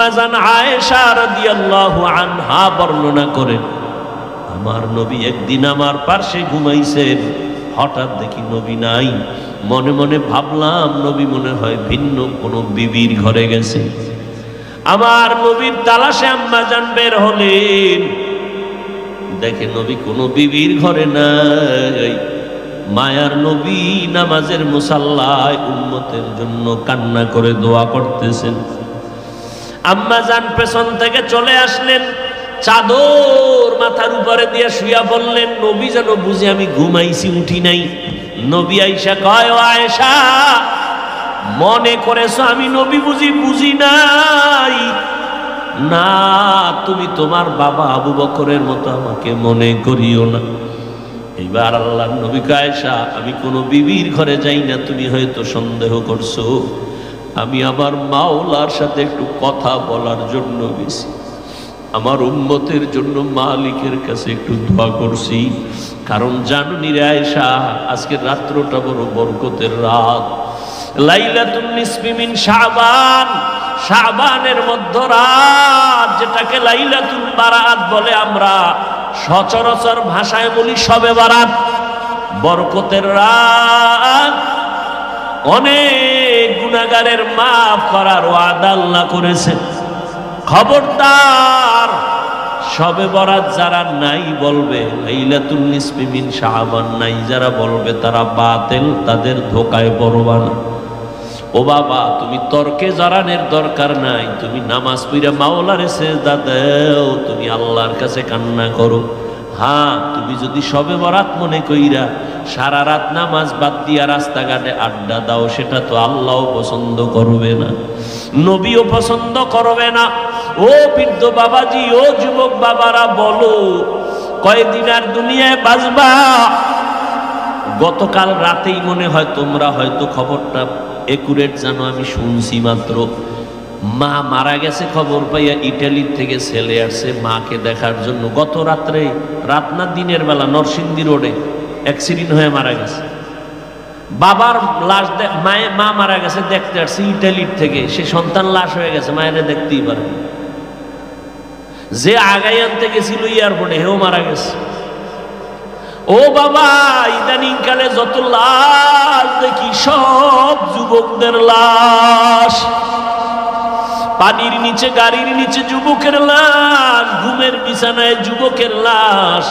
আম্মা জান আয়েশা রাদিয়াল্লাহু আনহা বর্ণনা করেন, আমার নবী একদিন আমার পাশে ঘুমাইছেন, হঠাৎ দেখি নবী নাই। মনে মনে ভাবলাম নবী মনে হয় ভিন্ন কোনো বিবির ঘরে গেছে। আমার নবীর তালাশে আম্মা জান বের হলেন, দেখে নবী কোনো বিবির ঘরে নাই। মায়ার নবী নামাজের মুসাল্লায় উম্মতের জন্য কান্না করে দোয়া করতেছেন। আম্মা জান পেছন থেকে চলে আসলেন, চাদর মাথার উপরে দিয়ে শুয়া বললেন, নবী যেন বুঝে আমি ঘুমাইছি, উঠি নাই। নবী আয়েশা কয়, ও আয়েশা, মনে করেছো আমি নবী বুঝি নাই? না, তুমি তোমার বাবা আবু বকরের মতো আমাকে মনে করিও না। এইবার আল্লাহর নবী কয়, আয়েশা, আমি কোনো বিবির ঘরে যাই না, তুমি হয়তো সন্দেহ করছো। আমি আমার মাওলার সাথে একটু কথা বলার জন্য গেছি, আমার উম্মতের জন্য মালিকের কাছে একটু দোয়া করছি। কারণ জানুনি রে আয়েশা, আজকে রাত্রটা বড় বরকতের রাত, লাইলাতুন নিসফি মিন শাবান, শাবানের মধ্যরাত, যেটাকে লাইলাতুল বারাত বলে আমরা, সচরাচর ভাষায় বলি শবে বারাত, বরকতের রাত। অনেক গুনাহগারের মাফ করার ওয়াদা আল্লাহ করেছেন। খবরদার, শবে বরাত যারা নাই বলবে, লাইলাতুল নিসফি মিন শাবান নাই যারা বলবে, তারা বাতিল, তাদের ধোকায় পড়বা না। ও বাবা, তুমি তর্কে জড়ানোর দরকার নাই, তুমি নামাজ পড়া মাওলারে সিজদা দাও, তুমি আল্লাহর কাছে কান্না করো। হ্যাঁ, তুমি যদি শবে বরাত মনে কইরা সারা রাত নামাজ বাদ দিয়া রাস্তাঘাটে আড্ডা দাও, সেটা তো আল্লাহও পছন্দ করবে না, নবীও পছন্দ করবে না। ও বৃদ্ধ বাবাজি, ও যুবক বাবারা, বলো কয়দিন আর দুনিয়ায় বাঁচবা? গতকাল রাতেই মনে হয় তোমরা হয়তো খবরটা একুরেট জানো, আমি শুনছি মাত্র। মা মারা গেছে খবর পাইয়া ইটালির থেকে ছেলে আসছে মাকে দেখার জন্য। গত রাত্রে, রাত না দিনের বেলা, নরসিংদী রোডে অ্যাক্সিডেন্ট হয়ে মারা গেছে। বাবার লাশ, মা মারা গেছে দেখতে আসছে ইটালির থেকে, সে সন্তান লাশ হয়ে গেছে, মায়েরা দেখতেই পারে। যে আগাই আনতে গেছিল এয়ারপোর্টে, হেও মারা গেছে। ও বাবা, ইদানিং কালে যত লাশ দেখি সব যুবকদের লাশ, পানির নিচে, গাড়ির নিচে যুবকের লাশ, ঘুমের বিছানায় যুবকের লাশ।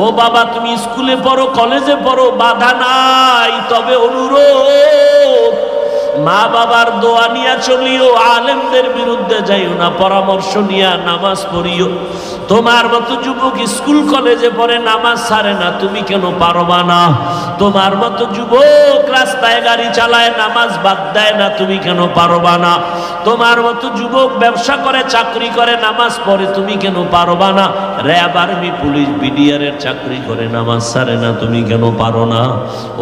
ও বাবা, তুমি স্কুলে পড়ো, কলেজে পড়ো, বাধা নাই, তবে অনুরোধ, মা বাবার দোয়া নিয়া চলিও, আলেমদের বিরুদ্ধে যাইও না, পরামর্শ নিয়া নামাজ পড়িও। তোমার মতো যুবক স্কুল কলেজে পড়ে নামাজ ছাড়ে না, তুমি কেন পারবা না? তোমার মতো যুবক রাস্তায় গাড়ি চালায় নামাজ বাদ দেয় না, তুমি কেন পারবা না? তোমার মতো যুবক ব্যবসা করে, চাকরি করে, নামাজ পড়ে, তুমি কেন পারবা না? র্যাব, আর্মি, পুলিশ, বিডিআরের চাকরি করে নামাজ ছাড়ে না, তুমি কেন পারো না?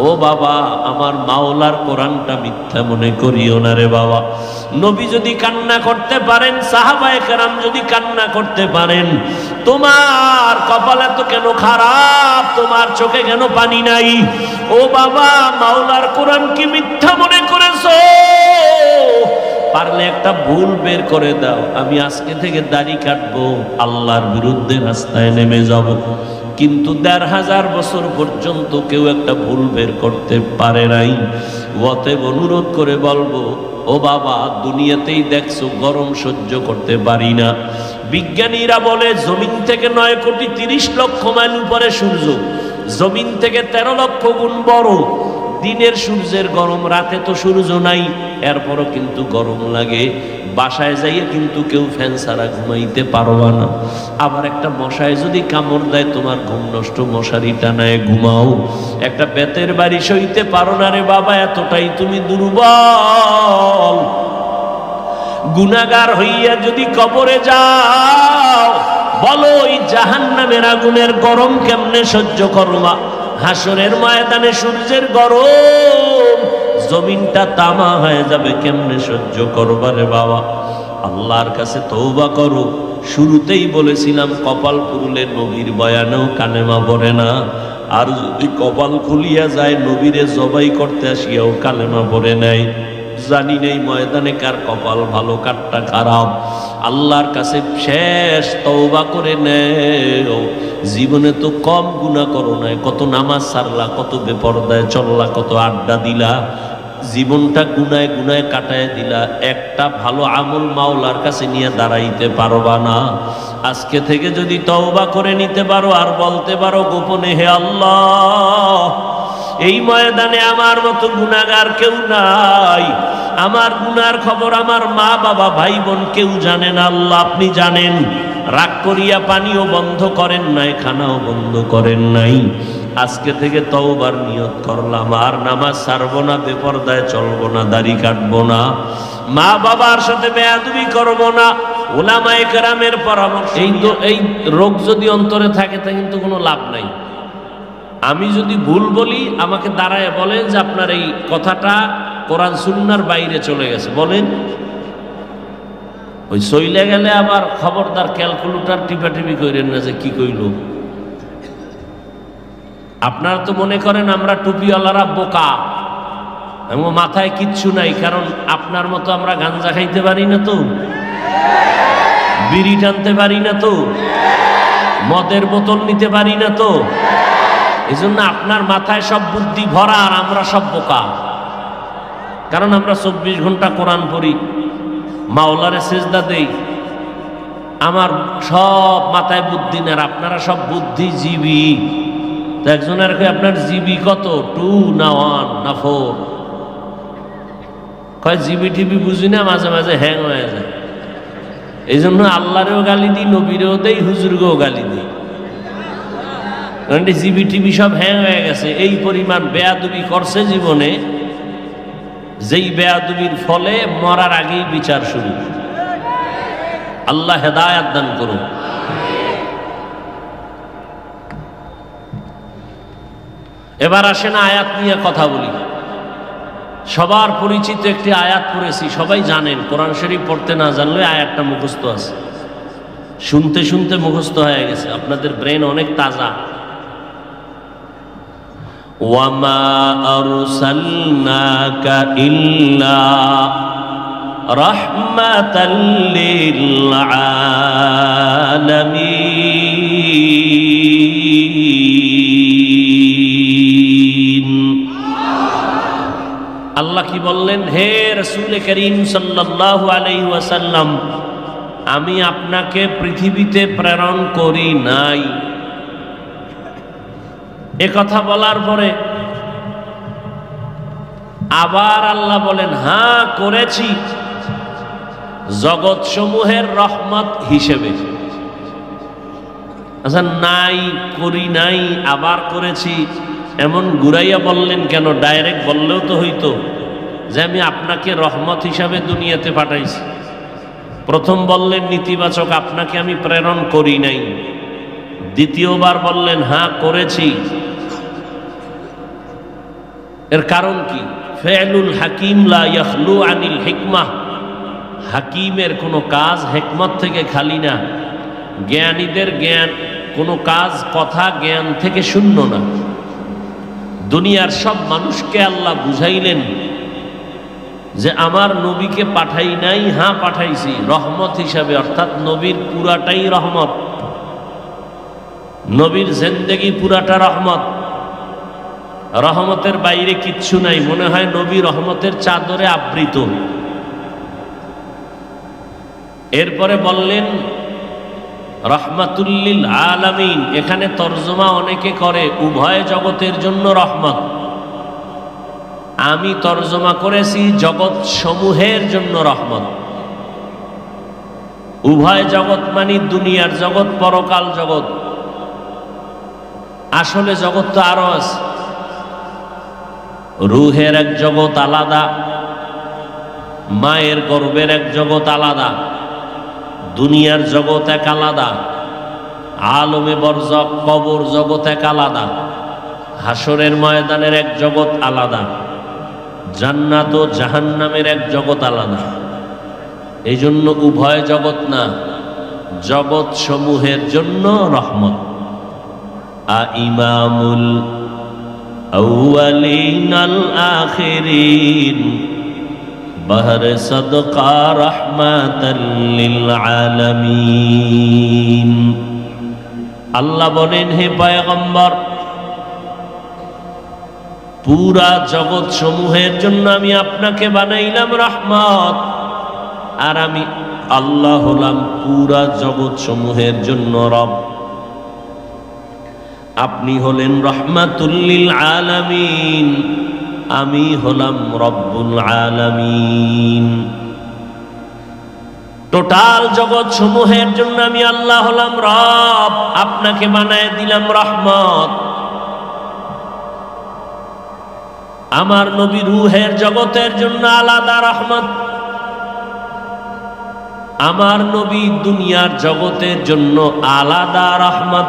ও বাবা, আমার মাওলার কোরআনটা মিথ্যা মনে করিও না রে বাবা। নবী যদি কান্না করতে পারেন, সাহাবায়ে কেরাম যদি কান্না করতে পারেন, তোমার কপালে তো কেন খারাপ? তোমার চোখে কেন পানি নাই? ও বাবা, মাওলার কোরআন কি মিথ্যা মনে করেছো? পারলে একটা ভুল বের করে দাও, আমি আজকে থেকে দাড়ি কাটবো, আল্লাহর বিরুদ্ধে রাস্তায় নেমে যাব। কিন্তু ১৫০০ বছর পর্যন্ত কেউ একটা ভুল বের করতে পারে নাই। অতএব অনুরোধ করে বলবো, ও বাবা, দুনিয়াতেই দেখছো গরম সহ্য করতে পারি না। বিজ্ঞানীরা বলে জমিন থেকে ৯,৩০,০০,০০০ মাইল উপরে সূর্য, জমিন থেকে ১৩ লক্ষ গুণ বড়। দিনের সূর্যের গরম, রাতে তো সূর্য নাই, এরপরও কিন্তু গরম লাগে। বাসায় যাইয়ে কিন্তু কেউ ফ্যান ছাড়া ঘুমাইতে পারবা না। আবার একটা মশায় যদি কামড় দেয়, তোমার ঘুম নষ্ট, মশারি টানায় ঘুমাও। একটা বেতের বাড়ি সইতে পারো না রে বাবা, এতটাই তুমি দুর্বল। গুনাহগার হইয়া যদি কবরে যাও, বলো এই জাহান্নামের আগুনের গরম কেমনে সহ্য করবা? হাসরের ময়দানে সূর্যের গরম, জমিনটা তামা হয়ে যাবে, কেমনে সহ্য করবা রে বাবা? আল্লাহর কাছে তওবা করো। শুরুতেই বলেছিলাম, কপাল পুরুলে নবীর বয়ানেও কালেমা পড়ে না, আর যদি কপাল খুলিয়া যায় নবীরে জবাই করতে আসিয়াও কালেমা পড়ে নাই। জানি নেই ময়দানে কার কপাল ভালো কারটা খারাপ। আল্লাহর কাছে শেষ তওবা করে নেও। জীবনে তো কম গুনাহ করো নাই, কত নামাজ ছাড়লা, কত বেপরদায় চললা, কত আড্ডা দিলা, জীবনটা গুনায় গুনায় কাটায় দিলা, একটা ভালো আমল মাওলার কাছে নিয়ে দাঁড়াইতে পারবা না। আজকে থেকে যদি তওবা করে নিতে পারো আর বলতে পারো গোপনে, হে আল্লাহ, এই ময়দানে আমার মতো গুনাহগার কেউ নাই, আমার গুনার খবর আমার মা বাবা ভাই বোন কেউ জানে না, আল্লাহ আপনি জানেন। রাগ করিয়া পানিও বন্ধ করেন নাই, খানাও বন্ধ করেন নাই। আজকে থেকে তওবার নিয়ত করলাম, আর নামাজ ছাড়বো না, বেপরদায় চলবো না, দাড়ি কাটবো না, মা বাবার সাথে বেয়াদবি করবো না, উলামায়ে কেরামের পরামর্শ। এই রোগ যদি অন্তরে থাকে তা কিন্তু কোনো লাভ নাই। আমি যদি ভুল বলি আমাকে দাঁড়ায় বলেন যে আপনার এই কথাটা কোরআন সুন্নাহর বাইরে চলে গেছে, বলেন। ওই চইলে গেলে আবার খবরদার ক্যালকুলেটর টিপাটিপি করেন না যে কি কইল। আপনারা তো মনে করেন আমরা টুপিওয়ালারা বোকা, এবং মাথায় কিচ্ছু নাই, কারণ আপনার মতো আমরা গাঞ্জা খাইতে পারি না তো, বিড়ি টানতে পারি না তো, মদের বোতল নিতে পারি না তো, এই জন্য আপনার মাথায় সব বুদ্ধি ভরা আর আমরা সব বোকা। কারণ আমরা 24 ঘন্টা কোরআন পড়ি, মাওলারে সেজদা দেই, আমার সব মাথায় বুদ্ধি না, আপনারা সব বুদ্ধিজীবী। তো একজনের আপনার জিবি কত, 2 না 1 না 4? কয় জিবি টিবি বুঝি না, মাঝে মাঝে হ্যাং হয়ে যায়। এই জন্য আল্লাহরেও গালি দিই, নবীরেও দেই, হুজুরকেও গালি দিই, কারণ জিবি টিবি সব হ্যাং হয়ে গেছে। এই পরিমাণ বেয়াদবি করছে জীবনে, যেই বেয়াদবির ফলে মরার আগেই বিচার শুরু। আল্লাহ হেদায়াত দান করুন। এবার আসেন আয়াত নিয়ে কথা বলি। সবার পরিচিত একটি আয়াত পড়েছি, সবাই জানেন। কোরআন শরীফ পড়তে না জানলে আয়াতটা মুখস্থ আছে, শুনতে শুনতে মুখস্থ হয়ে গেছে, আপনাদের ব্রেন অনেক তাজা। ওয়ামা আরসালনাকা ইল্লা রাহমাতাল লিল আলামিন। আল্লাহ কি বললেন? হে রাসূল করিম সাল্লাল্লাহু আলাইহি ওয়াসাল্লাম, আমি আপনাকে পৃথিবীতে প্রেরণ করি নাই। এ কথা বলার পরে আবার আল্লাহ বলেন, হ্যাঁ করেছি, জগৎ সমূহের রহমত হিসেবে। আচ্ছা, নাই করি নাই আবার করেছি, এমন ঘুরাইয়া বললেন কেন? ডাইরেক্ট বললেও তো হইতো যে আমি আপনাকে রহমত হিসাবে দুনিয়াতে পাঠাইছি। প্রথম বললেন নেতিবাচক, আপনাকে আমি প্রেরণ করি নাই। দ্বিতীয়বার বললেন হ্যাঁ করেছি। এর কারণ কি? ফেলুল হাকিম লা ইয়াখলু আনিল হিকমাহ। হাকিমের কোনো কাজ হিকমত থেকে খালি না। জ্ঞানীদের জ্ঞান, কোনো কাজ কথা জ্ঞান থেকে শূন্য না। দুনিয়ার সব মানুষকে আল্লাহ বুঝাইলেন যে আমার নবীকে পাঠাই নাই, হ্যাঁ পাঠাইছি রহমত হিসাবে, অর্থাৎ নবীর পুরাটাই রহমত, নবীর জিন্দেগি পুরাটা রহমত, রহমতের বাইরে কিচ্ছু নাই। মনে হয় নবী রহমতের চাদরে আবৃত। এরপরে বললেন রহমাতুল্লিল আলামিন। এখানে তর্জমা অনেকে করে উভয় জগতের জন্য রহমত, আমি তর্জমা করেছি জগৎ সমূহের জন্য রহমত। উভয় জগৎ মানে দুনিয়ার জগৎ, পরকাল জগৎ। আসলে জগৎ তো আরো আছে। রুহের এক জগৎ আলাদা, মায়ের গর্ভের এক জগৎ আলাদা, দুনিয়ার জগৎ এক আলাদা, আলমে বরজখ কবর জগৎ এক আলাদা, হাসরের ময়দানের এক জগৎ আলাদা, জান্নাত ও জাহান্নামের এক জগৎ আলাদা। এই জন্য উভয় জগৎ না, জগৎ সমূহের জন্য রহমত। बहर सदका रहमतल लिल आलमीन। আল্লাহ বলেন, হে পয়গম্বর, পুরা জগৎ সমূহের জন্য আমি আপনাকে বানাইলাম রহমত, আর আমি আল্লাহ হলাম পুরা জগৎ সমূহের জন্য রব। আপনি হলেন রহমাতুল লিল আলামিন, আমি হলাম রব্বুল আলামিন। টোটাল জগৎ সমূহের জন্য আমি আল্লাহ হলাম রব, আপনাকে বানায় দিলাম রহমত। আমার নবী রূহের জগতের জন্য আলাদা রহমত, আমার নবী দুনিয়ার জগতের জন্য আলাদা রহমত,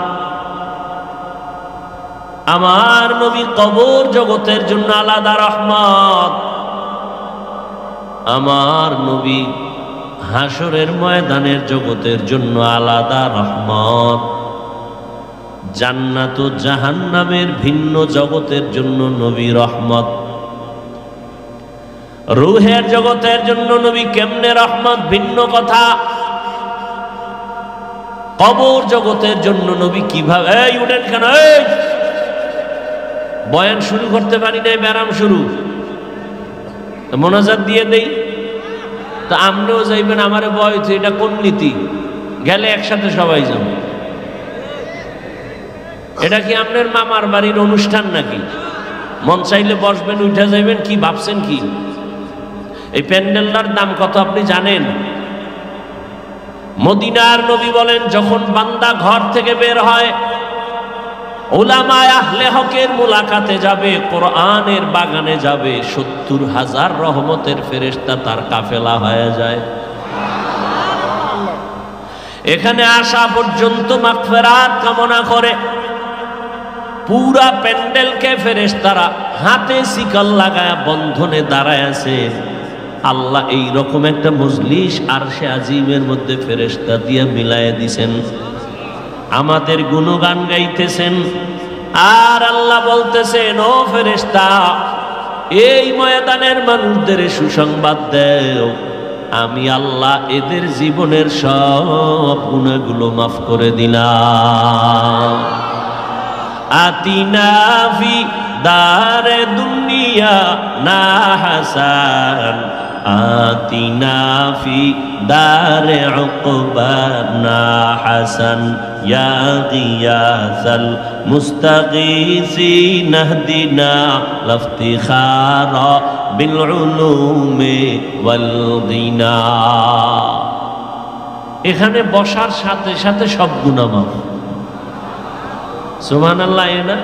আমার নবী কবর জগতের জন্য আলাদা রহমত, আমার নবী হাসরের ময়দানের জগতের জন্য আলাদা রহমত, জান্নাত ও জাহান্নামের ভিন্ন জগতের জন্য নবী রহমত। রূহের জগতের জন্য নবী কেমনে রহমত ভিন্ন কথা, কবর জগতের জন্য নবী কিভাবে, এই উঠেন কেন, এই বয়ান শুরু করতে পারি নাই, ব্যারাম শুরু, মোনাজাত দিয়ে দেই। তা আমরাও যাইবেন, আমারে বয়স, এটা কোন নীতি? গেলে একসাথে সবাই যাবে। এটা কি আপনার মামার বাড়ির অনুষ্ঠান নাকি? মন চাইলে বসবেন, উঠে যাইবেন, কি ভাবছেন কি? এই প্যান্ডেলটার দাম কত আপনি জানেন? মদিনার নবী বলেন, যখন বান্দা ঘর থেকে বের হয়, উলামায়ে আহলে হকের মুলাকাতে যাবে, কোরআনের বাগানে যাবে, ৭০,০০০ রহমতের ফেরেশতা তার কাফেলা হয়ে যায়। এখানে আসা পর্যন্ত মাগফিরাত কামনা করে পুরা প্যান্ডেলকে ফেরেশতারা হাতে শিকল লাগায় বন্ধনে দাঁড়ায় আছে। আল্লাহ এই রকম একটা মজলিস আরশে আজিমের মধ্যে ফেরেশতা দিয়ে মিলায়ে দিছেন, আমাদের গুণগান গাইতেছেন। আর আল্লাহ বলতেছেন, ও ফেরেশতা, এই ময়দানের মানুষদের সুসংবাদ দেও, আমি আল্লাহ এদের জীবনের সব গুনাহগুলো মাফ করে দিলাম। আতিনা ফি দারে দুনিয়া না হাসান, আতিনা ফি দারে উকবা না হাসান, ইয়া গিয়াসাল মুস্তাগীসিন ইহদিনা লাফতিখারা বিল উলুমি ওয়াল গিনা। এখানে বসার সাথে সাথে সব গুনাহ মাফ। সুবহানাল্লাহ। না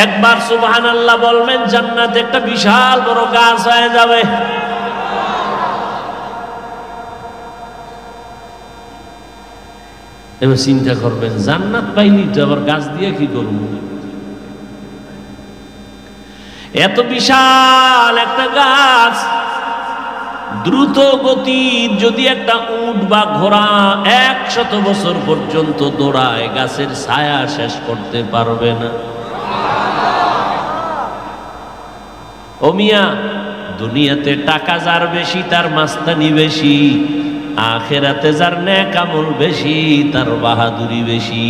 একবার সুবহানাল্লাহ বলবেন, জান্নাতে একটা বিশাল বড় গাছ হয়ে যাবে। এবার চিন্তা করবেন, জান্নাত পাইলি তো আবার গাছ দিয়ে কি করব? এত বিশাল একটা গাছ, দ্রুত গতির যদি একটা উট বা ঘোড়া ১০০ বছর পর্যন্ত দৌড়ায়, গাছের ছায়া শেষ করতে পারবে না। ও মিয়া, দুনিয়াতে টাকা যার বেশি তার মাস্তানি বেশি, আখেরাতে যার নেক আমল বেশি তার বাহাদুরি বেশি।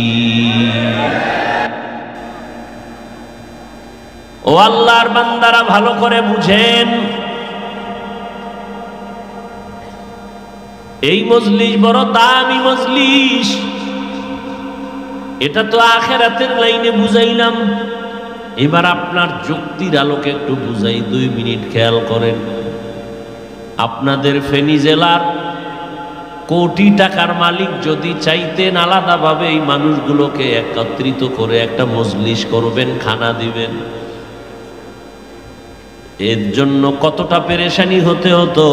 ও আল্লাহর বান্দারা, ভালো করে বুঝেন, এই মজলিস বড় দামি মজলিস। এটা তো আখেরাতের লাইনে বুঝাইলাম, এবার আপনার যুক্তির আলোকে একটু বুঝাই। ২ মিনিট খেয়াল করেন। আপনাদের ফেনী জেলার কোটি টাকার মালিক যদি চাইতেন আলাদাভাবে এই মানুষগুলোকে একত্রিত করে একটা মজলিস করবেন, খানা দিবেন, এর জন্য কতটা পেরেশানি হতে হতো।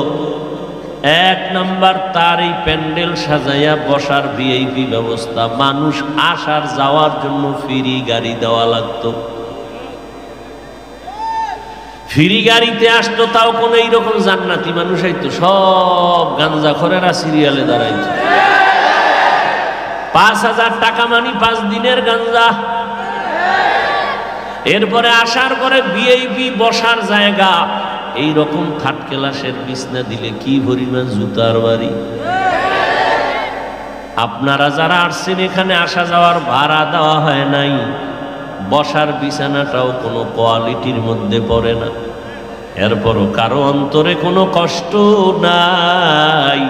১ নাম্বার, তার এই প্যান্ডেল সাজাইয়া বসার ভিআইপি ব্যবস্থা, মানুষ আসার যাওয়ার জন্য ফ্রি গাড়ি দেওয়া লাগতো। ফ্রি গাড়িতে আসতো, তাও কোন এইরকম জান্নাতি মানুষ আইতো, সব গাঞ্জাখোরেরা সিরিয়ালে দাঁড়াইতো। ৫,০০০ টাকা মানি ৫ দিনের গাঞ্জা। এরপরে আসার পরে ভিআইপি বসার জায়গা, এই রকম থার্ড ক্লাসের বিছনা দিলে কি পরিমাণ জুতার বাড়ি। আপনারা যারা আসছেন এখানে আসা যাওয়ার ভাড়া দেওয়া হয় নাই, বসার বিছানাটাও কোনো কোয়ালিটির মধ্যে পড়ে না, এরপরও কারো অন্তরে কোনো কষ্ট নাই।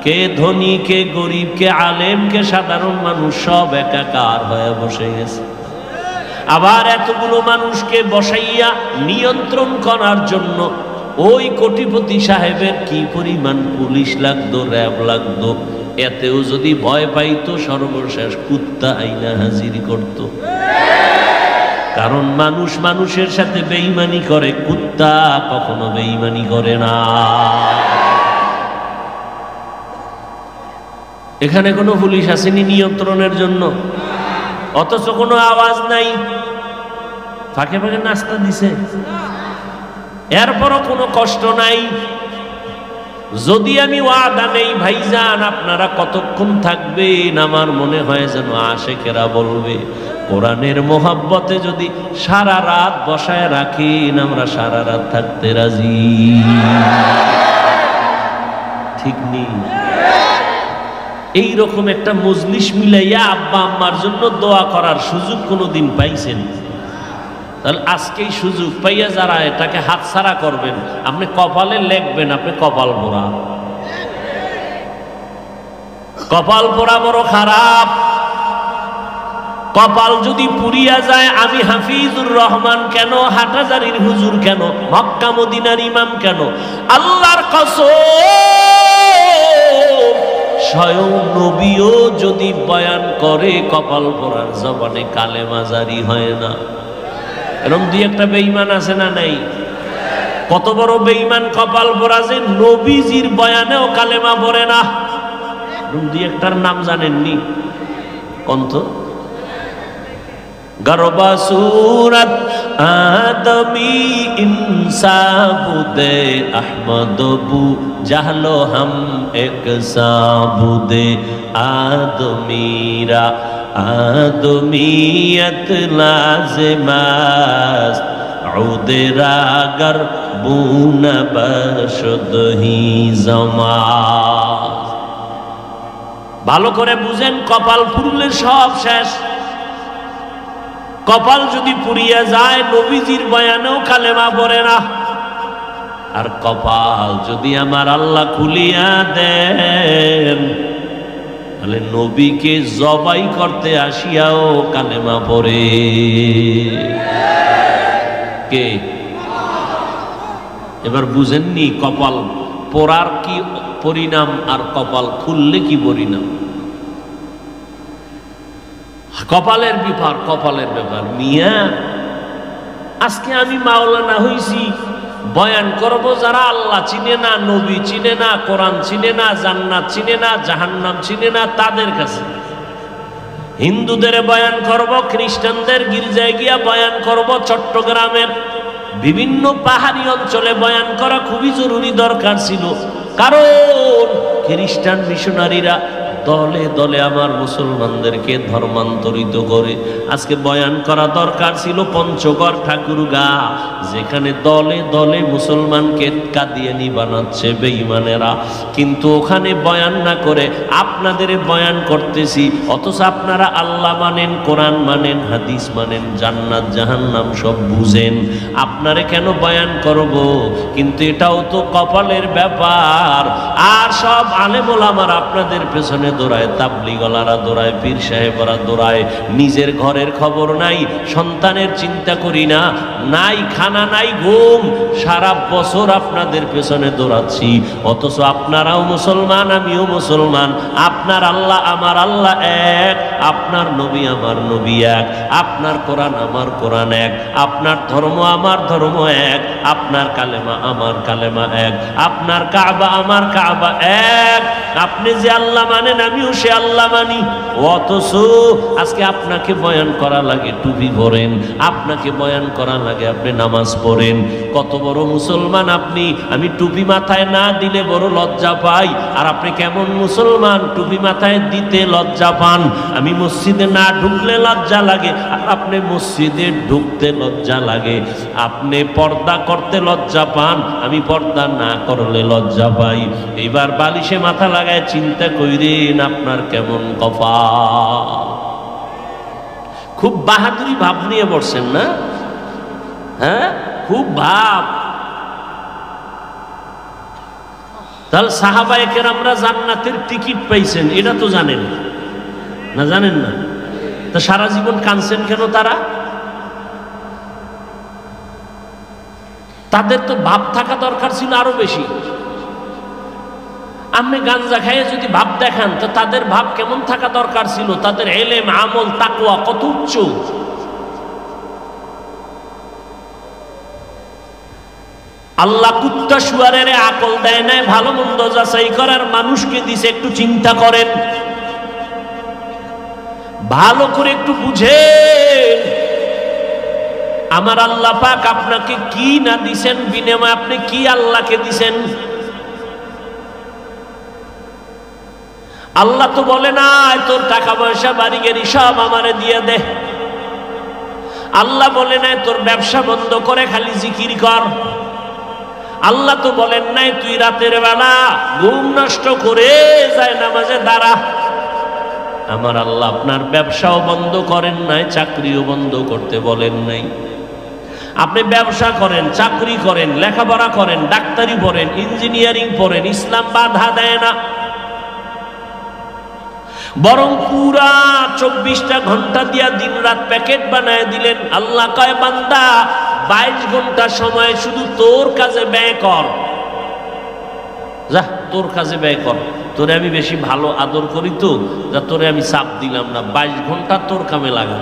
কে ধনী, কে গরিব, কে আলেম, কে সাধারণ মানুষ সব একাকার হয়ে বসে গেছে। আবার এতগুলো মানুষকে বসাইয়া নিয়ন্ত্রণ করার জন্য ওই কোটিপতি সাহেবের কি পরিমাণ পুলিশ লাগতো, র্যাব লাগতো। এতেও যদি ভয় পাইতো সর্বশেষ কুত্তা আইনা হাজির করত। কারণ মানুষ মানুষের সাথে বেঈমানি করে, কুত্তা কখনো বেঈমানি করে না। এখানে কোনো পুলিশ আসেনি নিয়ন্ত্রণের জন্য, অথচ কোনো আওয়াজ নাই, ফাঁকে ফাঁকে নাস্তা দিছে, এরপরও কোনো কষ্ট নাই। যদি আমি ওয়াদা নেই ভাইজান আপনারা কতক্ষণ থাকবেন, আমার মনে হয় যেন আশেকেরা বলবে কোরআনের মোহাব্বতে যদি সারা রাত বসায় রাখেন আমরা সারা রাত থাকতে রাজি। ঠিক নেই? এইরকম একটা মজলিস মিলাইয়া আব্বা আম্মার জন্য দোয়া করার সুযোগ কোনোদিন পাইছেন? তাহলে আজকেই সুযোগ পাইয়া যারা এটাকে হাতছাড়া করবেন, আপনি কপালে লেখবেন আপনি কপাল পোড়া। কপাল পোড়া বড় খারাপ। কপাল যদি পুড়িয়া যায়, আমি হাফিজুর রহমান কেন, হাটাজারির হুজুর কেন, মক্কা মদিনার ইমাম কেন, আল্লাহর কসম স্বয়ং নবীও যদি বয়ান করে কপাল পোড়ার জবানে কালেমা জারি হয় না। এরকম দুই একটা বেঈমান আছে না নাই? কত বড় বেঈমান কপাল পোড়া যে নবীজির বয়ানেও কালেমা পড়ে না। দুই একটার নাম জানেননি? কন্ত গরবা সুরত আদমি ইনসাবুদে আহমদবু জাহলো হাম এক সাবুদে আদমিরা আদমিয়ত লাজমাস উদেরাগর বুনা বশদহি জমা। ভালো করে বুঝেন, কপাল পুরলে সব শেষ। কপাল যদি পুড়িয়া যায় নবীজির বয়ানেও কালেমা পড়ে না। আর কপাল যদি আমার আল্লাহ খুলিয়া দেন তাহলে নবীকে জবাই করতে আসিয়াও কালেমা পড়ে। কে? এবার বুঝেননি কপাল পোড়ার কি পরিণাম আর কপাল খুললে কি পরিণাম? কপালের ব্যাপার, কপালের ব্যাপার। মিয়া আজকে আমি মাওলানা হইছি, বয়ান করব যারা আল্লাহ চিনে না, নবী চিনে না, কোরআন চিনে না, জান্নাত চিনে না, জাহান্নাম চিনে না, তাদের কাছে। হিন্দুদের বয়ান করব, খ্রিস্টানদের গির্জায় গিয়া বয়ান করব, চট্টগ্রামের বিভিন্ন পাহাড়ি অঞ্চলে বয়ান করা খুবই জরুরি দরকার ছিল। কারণ খ্রিস্টান মিশনারিরা দলে দলে আমার মুসলমানদেরকে ধর্মান্তরিত করে। আজকে বয়ান করা দরকার ছিল পঞ্চগড় ঠাকুরগা, যেখানে দলে দলে মুসলমানকে কাদিয়ানি বানাচ্ছে বেঈমানেরা। কিন্তু ওখানে বয়ান না করে আপনাদের বয়ান করতেছি, অথচ আপনারা আল্লাহ মানেন, কোরআন মানেন, হাদিস মানেন, জান্নাত জাহান্নাম সব বুঝেন। আপনারে কেন বয়ান করব? কিন্তু এটাও তো কপালের ব্যাপার। আর সব আলেম ওলামারা আপনাদের পেছনে দৌড়ায়, তাবলিগলারা দৌড়ায়, পীর সাহেবরা দৌড়ায়। নিজের ঘরের খবর নাই, সন্তানের চিন্তা করি না, নাই খানা নাই ঘুম, সারা বছর আপনাদের পেছনে দৌড়াচ্ছি। অথচ আপনারাও মুসলমান, আমিও মুসলমান, আপনার আল্লাহ আমার আল্লাহ এক, আপনার নবী আমার নবী এক, আপনার কোরআন আমার কোরআন এক, আপনার ধর্ম আমার ধর্ম এক, আপনার কালেমা আমার কালেমা এক, আপনার কাবা আমার কাবা এক। আপনি যে আল্লাহ মানেন বলেন আমিও সে আল্লাহ মানি, অথচ আজকে আপনাকে বয়ান করা লাগে টুপি পরেন, আপনাকে বয়ান করা লাগে আপনি নামাজ পড়েন। কত বড় মুসলমান আপনি! আমি টুপি মাথায় না দিলে বড় লজ্জা পাই। আর আপনি কেমন মুসলমান, টুপি মাথায় দিতে লজ্জা পান? আমি মসজিদে না ঢুকলে লজ্জা লাগে, আর আপনি মসজিদে ঢুকতে লজ্জা লাগে। আপনি পর্দা করতে লজ্জা পান, আমি পর্দা না করলে লজ্জা পাই। এইবার বালিশে মাথা লাগায় চিন্তা কইরেন আপনার কেমন কপাল। খুব বাহাদুরি ভাব নিয়ে বসছেন না? হ্যাঁ, খুব ভাব। তাহলে সাহাবায়ে কেরামরা জান্নাতের টিকিট পাইছেন, এটা তো জানেন না? জানেন না? তা সারা জীবন কাঁদছেন কেন তারা? তাদের তো ভাব থাকা দরকার ছিল আরো বেশি। আপনি গাঞ্জা খাইয়ে যদি ভাব দেখান, তো তাদের ভাব কেমন থাকা দরকার ছিল? তাদের ইলম, আমল, তাকওয়া কত উচ্চ। আল্লাহ কুত্তা শুয়ারের আকল দেয় নাই, ভালো মন্দ যাচাই করার মানুষকে দিছে। একটু চিন্তা করেন, ভালো করে একটু বুঝেন আমার আল্লাহ পাক আপনাকে কি না দিছেন, বিনিময়ে আপনি কি আল্লাহকে দিছেন। আল্লাহ তো বলে না তোর টাকা পয়সা বাড়ি গাড়ি সব আমারে দিয়ে দে। আল্লাহ বলে নাই তোর ব্যবসা বন্ধ করে খালি জিকির কর। আল্লাহ তো বলেন নাই তুই রাতের বেলা ঘুম নষ্ট করে যায় নামাজে দাঁড়া। আমার আল্লাহ আপনার ব্যবসাও বন্ধ করেন নাই, চাকরিও বন্ধ করতে বলেন নাই। আপনি ব্যবসা করেন, চাকরি করেন, লেখাপড়া করেন, ডাক্তারি পড়েন, ইঞ্জিনিয়ারিং পড়েন, ইসলাম বাধা দেয় না। বরং পুরা 24টা ঘন্টা দিয়া দিন রাত প্যাকেট বানায় দিলেন। আল্লাহ কয় বান্দা 22 ঘন্টা সময় শুধু তোর কাজে ব্যয় কর। যা তোর কাজে ব্যয় কর, তোরে আমি বেশি ভালো আদর করি তো, যা তোরে আমি চাপ দিলাম না। 22 ঘন্টা তোর কামে লাগা,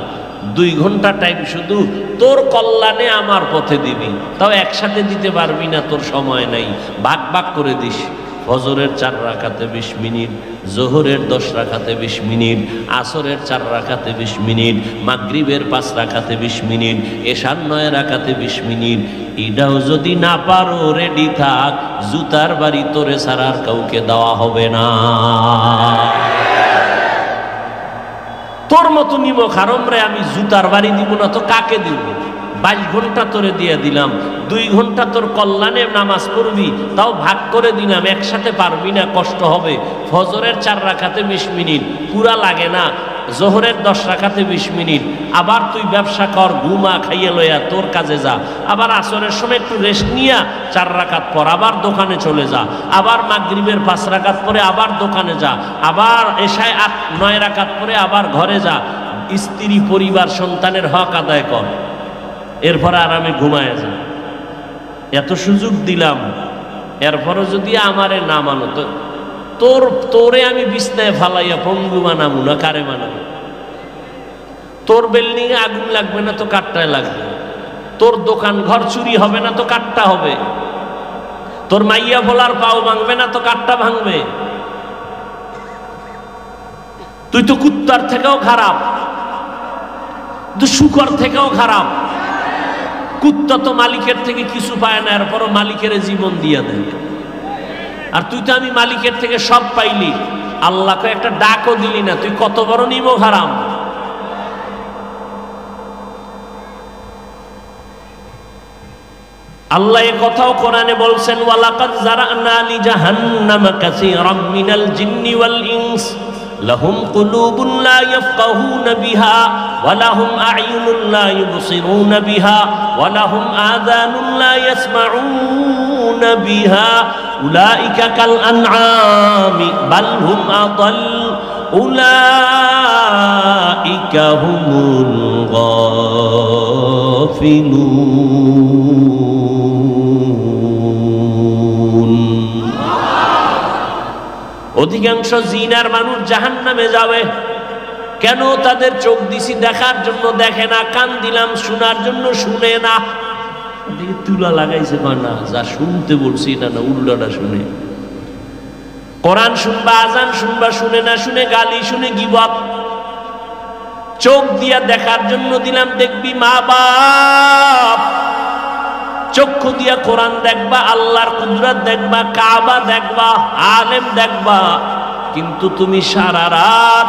2 ঘন্টা টাইম শুধু তোর কল্যাণে আমার পথে দিবি। তাও একসাথে দিতে পারবি না, তোর সময় নাই, ভাগ ভাগ করে দিস। ফজরের 4 রাকাতে 20 মিনিট, জোহরের 10 রাকাতে 20 মিনিট, আসরের 4 রাকাতে 20 মিনিট, মাগরিবের 5 রাকাতে 20 মিনিট, এশার 9 রাকাতে 20 মিনিট। এটাও যদি না পারো রেডি থাক, জুতার বাড়ি তোরে ছাড়ার কাউকে দেওয়া হবে না। তোর মতো নিমক হারাম রে আমি জুতার বাড়ি দিব না তো কাকে দিব? 22 ঘন্টা তোরে দিয়ে দিলাম, 2 ঘন্টা তোর কল্যাণে নামাজ পড়বি, তাও ভাগ করে দিলাম। একসাথে পারবি না, কষ্ট হবে। ফজরের 4 রাকাতে 20 মিনিট পুরা লাগে না, জোহরের 10 রাকাতে 20 মিনিট। আবার তুই ব্যবসা কর, ঘুমা, খাইয়ে লইয়া তোর কাজে যা। আবার আসরের সময় একটু রেস্ট নিয়া 4 রাকাত পর আবার দোকানে চলে যা। আবার মাগরিবের 5 রাকাত পরে আবার দোকানে যা। আবার এশায় 9 রাকাত পরে আবার ঘরে যা। স্ত্রী, পরিবার, সন্তানের হক আদায় কর, এরপরে আরামে ঘুমায় যা। এত সুযোগ দিলাম, এরপরও যদি আমারে না মানো তো তোরে আমি বিছনায় ফালাইয়া পঙ্গু বানাবো না কারে বানাবো? তোর বিল্ডিং এ আগুন লাগবে না তো কাঠটায় লাগবে। তোর দোকান ঘর চুরি হবে না তো কাঠটা হবে। তোর মাইয়া ভোলার পাও ভাঙবে না তো কাঠটা ভাঙবে। তুই তো কুত্তার থেকেও খারাপ, তুই শুকর থেকেও খারাপ। কুত্তা তো মালিকের থেকে কিছু পায় না, এরপরও মালিকের জীবন দিয়ে দেয়। আর তুই তো আমি মালিকের থেকে সব পাইলি, আল্লাহকে একটা ডাকও দিলি না। তুই কত বড় নিমক হারাম। আল্লাহ এ কথাও কোরআনে বলছেন, ওয়ালাকাদ যারানা লি জাহান্নামা কাসীরাম মিনাল জিন্নি ওয়াল ইনস লাহুম কুলুবুন লা ইয়াফকাহুনা বিহা ওয়া লাহুম আ'য়ুনুন লা ইউবসিরুনা বিহা ওয়া লাহুম আযানুন লা ইয়াসমাউনা বিহা উলাইকা কাল আনআমি বাল হুম আদাল উলাইকা হুমুল গাফিলুন। অধিকাংশ জিনার মানুষ জাহান্নামে যাবে। কেন? তাদের চোখ দিছি দেখার জন্য দেখে না, কান দিলাম শোনার জন্য শুনে না। তুলা লাগাইছে না, যা শুনতে বলছি এটা না, উল্টাটা শুনে। কোরআন শুনবা, আজান শুনবা, শুনে না শুনে গালি শুনে গীবত। চোখ দিয়া দেখার জন্য দিলাম, দেখবি মা বাপ। চক্ষু দিয়া কোরআন দেখবা, আল্লাহর কুদরত দেখবা, কাবা দেখবা, আলেম দেখবা, কিন্তু তুমি সারা রাত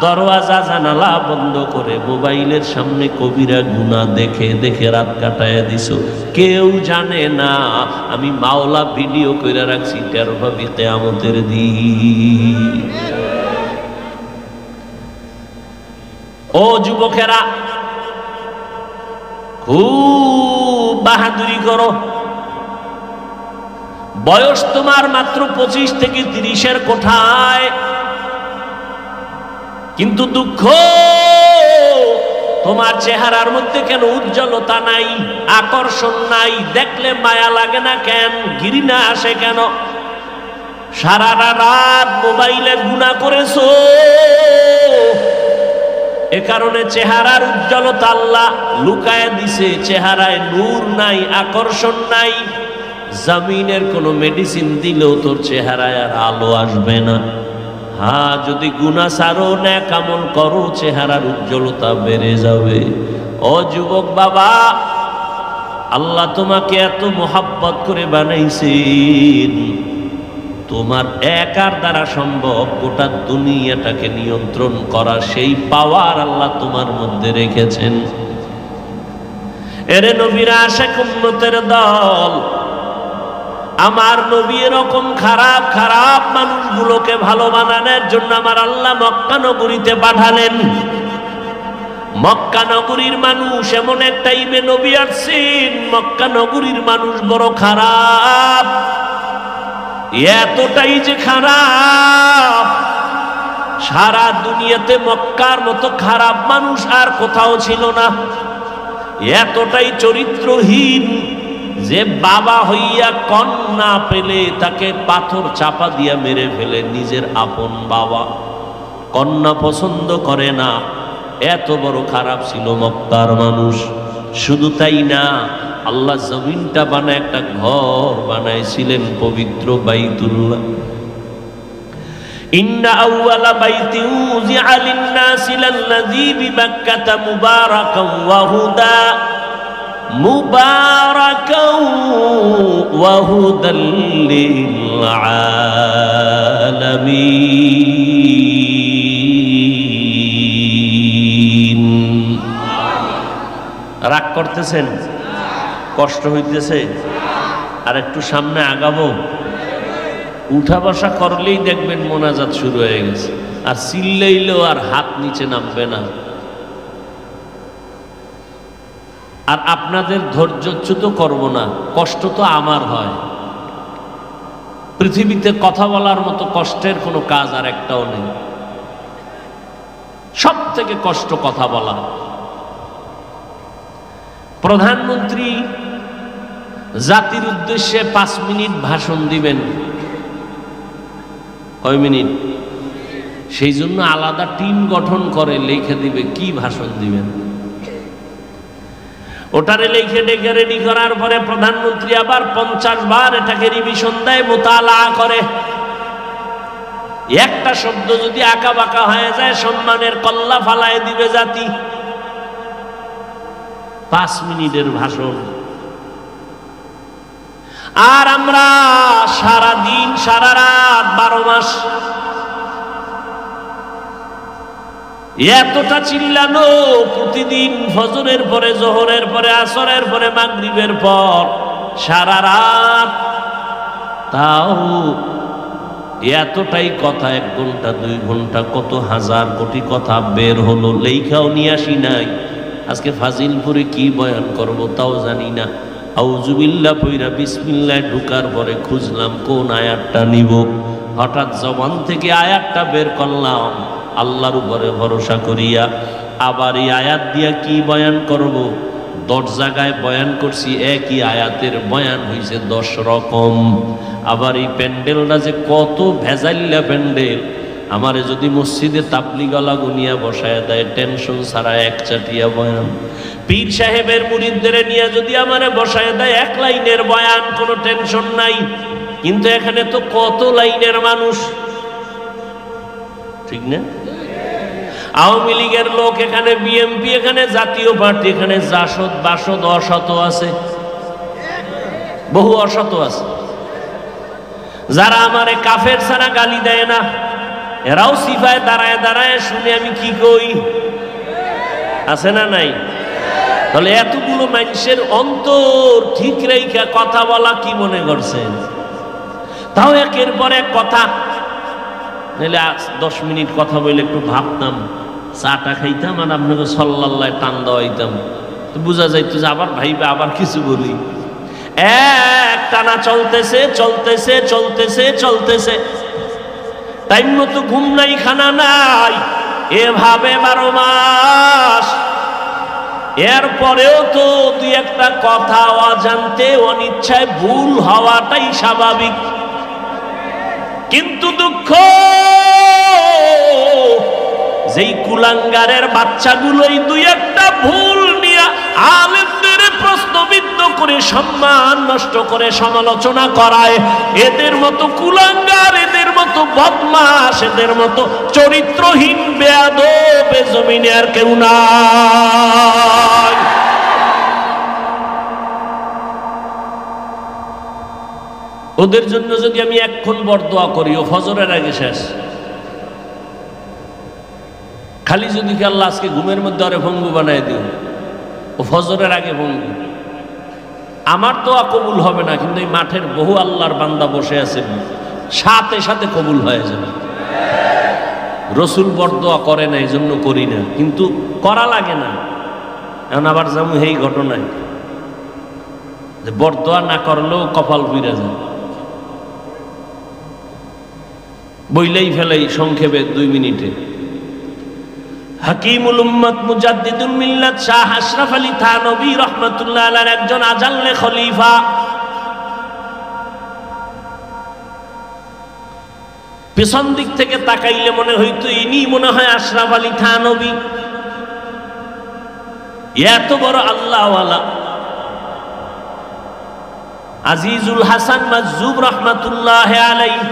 দরওয়াজা জানালা বন্ধ করে মোবাইলের সামনে কবিরা গুনাহ দেখে দেখে রাত কাটায় দিছো। কেউ জানে না আমি মাওলা ভিডিও করে রাখছি, টের পাবি কিয়ামতের দিন। ও যুবকেরা, খুব বাহাদুরি করো। বয়স তোমার মাত্র 25 থেকে 30-এর কোঠায়, কিন্তু দুঃখ তোমার চেহারার মধ্যে কেন উজ্জ্বলতা নাই, আকর্ষণ নাই, দেখলে মায়া লাগে না কেন, ঘৃণা আসে কেন? সারা রাত মোবাইলে গুনাহ করেছো, এ কারণে চেহারার উজ্জ্বলতা আল্লাহ লুকায় দিছে। চেহারায় নূর নাই, আকর্ষণ নাই। জমিনের কোনো মেডিসিন দিলেও তোর চেহারায় আর আলো আসবে না। হ্যাঁ, যদি গুনাহ ছাড়ো, নেক আমল করো, চেহারার উজ্জ্বলতা বেড়ে যাবে। ও যুবক বাবা, আল্লাহ তোমাকে এত মোহাব্বত করে বানাইছেন, তোমার একার দ্বারা সম্ভব গোটা দুনিয়াটাকে নিয়ন্ত্রণ করা, সেই পাওয়ার আল্লাহ তোমার মধ্যে রেখেছেন। এরে নবীর আশিক উম্মতের দল, আমার নবী এরকম খারাপ খারাপ মানুষগুলোকে ভালো বানানোর জন্য আমার আল্লাহ মক্কা নগরীতে পাঠালেন। মক্কা নগরীর মানুষ এমন এক টাইমে নবী আসছেন, মক্কা নগরীর মানুষ বড় খারাপ। এতটাই যে খারাপ, সারা দুনিয়াতে মক্কার মতো খারাপ মানুষ আর কোথাও ছিল না। এতটাই চরিত্রহীন যে বাবা হইয়া কন্যা পেলে তাকে পাথর চাপা দিয়া মেরে ফেলে। নিজের আপন বাবা, কন্যা পছন্দ করে না, এত বড় খারাপ ছিল মক্কার মানুষ। শুধু তাই না, আল্লাহ জমিনটা বানায় একটা ঘর বানাইছিলেন, পবিত্র বাইতুল্লাহ। ইন্না আউওয়ালা বাইতিন উযিআ লিন-নাসি লাল্লাযী বিবাক্কাতা মুবারাকান ওয়া হুদা ওয়া হুদাল লিল আলামিন। রাগ করতেছেন? কষ্ট হইতেছে? আর একটু সামনে আগাবো? উঠা বসা করলেই দেখবেন মোনাজাত শুরু হয়ে গেছে, আর চিল্লাইলেও আর হাত নিচে নামবে না। আর আপনাদের ধৈর্যচ্যুত করব না, কষ্ট তো আমার হয়। পৃথিবীতে কথা বলার মতো কষ্টের কোনো কাজ আর একটাও নেই। সব থেকে কষ্ট কথা বলা। প্রধানমন্ত্রী জাতির উদ্দেশ্যে 5 মিনিট ভাষণ দিবেন। কয় মিনিট? সেই জন্য আলাদা টিম গঠন করে লিখে দিবে কি ভাষণ দিবেন। ওটারে লিখে ডেকে রেডি করার পরে প্রধানমন্ত্রী আবার 50 বার এটাকে রিভিশন দেয়, মোতালা করে। একটা শব্দ যদি আঁকা বাঁকা হয়ে যায়, সম্মানের কল্লা ফালায় দিবে জাতি। 5 মিনিটের ভাষণ। আর আমরা সারা দিন সারা রাত 12 মাস এতটা চিল্লানো, প্রতিদিন ফজরের পরে, জোহরের পরে, আসরের পরে, মাগরিবের পর সারা রাত। তাও এতটাই কথা, 1 ঘন্টা 2 ঘন্টা কত হাজার কোটি কথা বের হলো, লেখাও নিয়ে আসি নাই। আজকে ফাজিলপুরে কি বয়ান করব তাও জানি না। আউযুবিল্লাহ পইরা বিসমিল্লাহ ঢুকার পরে খুঁজলাম কোন আয়াতটা নিব। হঠাৎ জবান থেকে আয়াতটা বের করলাম, আল্লাহর উপরে ভরসা করিয়া। আবার এই আয়াত দিয়া কি বয়ান করব? 10 জায়গায় বয়ান করছি, একই আয়াতের বয়ান হয়েছে 10 রকম। আবার এই প্যান্ডেলটা যে কত ভেজাইল্লা প্যান্ডেল। আমারে যদি মসজিদে তাবলিগওয়ালা গুনিয়া বসায় দেয়, টেনশন ছাড়া 1 চাটিয়া বয়ান। পীর সাহেবের মুরিদদের নিয়ে যদি আমারে বসায় দেয় 1 লাইনের বয়ান, কোনো টেনশন নাই। কিন্তু এখানে তো কত লাইনের মানুষ, ঠিক না? আওয়ামী লীগের লোক এখানে, বিএনপি এখানে, জাতীয় পার্টি এখানে, জাসদ বাসদ অসত আছে, বহু অসত আছে। যারা আমারে কাফের ছাড়া গালি দেয় না, এরাও সিফায় দাঁড়ায় দাঁড়ায় শুনে আমি কি কই, আছে না নাই? তাহলে এতগুলো মানুষের অন্তর ঠিক রেখা কথা বলা কি মনে করছেন? তাও একের পর এক কথা, নাহলে 10 মিনিট কথা বলে একটু ভাবতাম, চাটা খাইতাম আর আপনাকে সাল্লাল্লাহ টান দেওয়াইতাম, তো বোঝা যাইতো যে আবার ভাইবে আবার কিছু বলি। এক টানা চলতেছে চলতেছে চলতেছে চলতেছে, টাইম মতো ঘুম নাই, খানা নাই, এভাবে 12 মাস। এরপরেও তো দুই একটা কথা অজান্তে অনিচ্ছায় ভুল হওয়াটাই স্বাভাবিক। কিন্তু দুঃখ, যেই কুলাঙ্গারের বাচ্চাগুলোই দুই একটা ভুল নিয়ে আলেমদের প্রশ্নবিদ্ধ করে সম্মান নষ্ট করে সমালোচনা করায়, এদের মতো কুলাঙ্গার, এদের মতো বদমাশ, এদের মতো চরিত্রহীন বেয়াদব এ জমিনে আর কেউ নাই। ওদের জন্য যদি আমি এক্ষণ বরদোয়া করি, ও ফজরের আগে শেষ। খালি যদি কি আল্লাহ আজকে ঘুমের মধ্যে আরে ভঙ্গু বানায় দিও, ও ফজরের আগে ভঙ্গু, আমার তো কবুল হবে না, কিন্তু এই মাঠের বহু আল্লাহর বান্দা বসে আছে, সাথে সাথে কবুল হয়ে যাবে। রসুল বরদোয়া করে না, এই জন্য করি না, কিন্তু করা লাগে না। এখন আবার যেমন এই ঘটনায় যে বরদোয়া না করলেও কপাল ফিরে যায়, বইলেই ফেলাই সংক্ষেপে 2 মিনিটে। হাকিমুল উম্মত মুজাদ্দিদুল মিল্লাত শাহ আশরাফ আলী থানভী রাহমাতুল্লাহ আলাইহির একজন আজাল্লে খলিফা। পেছন দিক থেকে তাকাইলে মনে হইতো ইনি মনে হয় আশরাফ আলী থানভী। এত বড় আল্লাহওয়ালা আজিজুল হাসান মাজজুব রাহমাতুল্লাহ আলাইহি,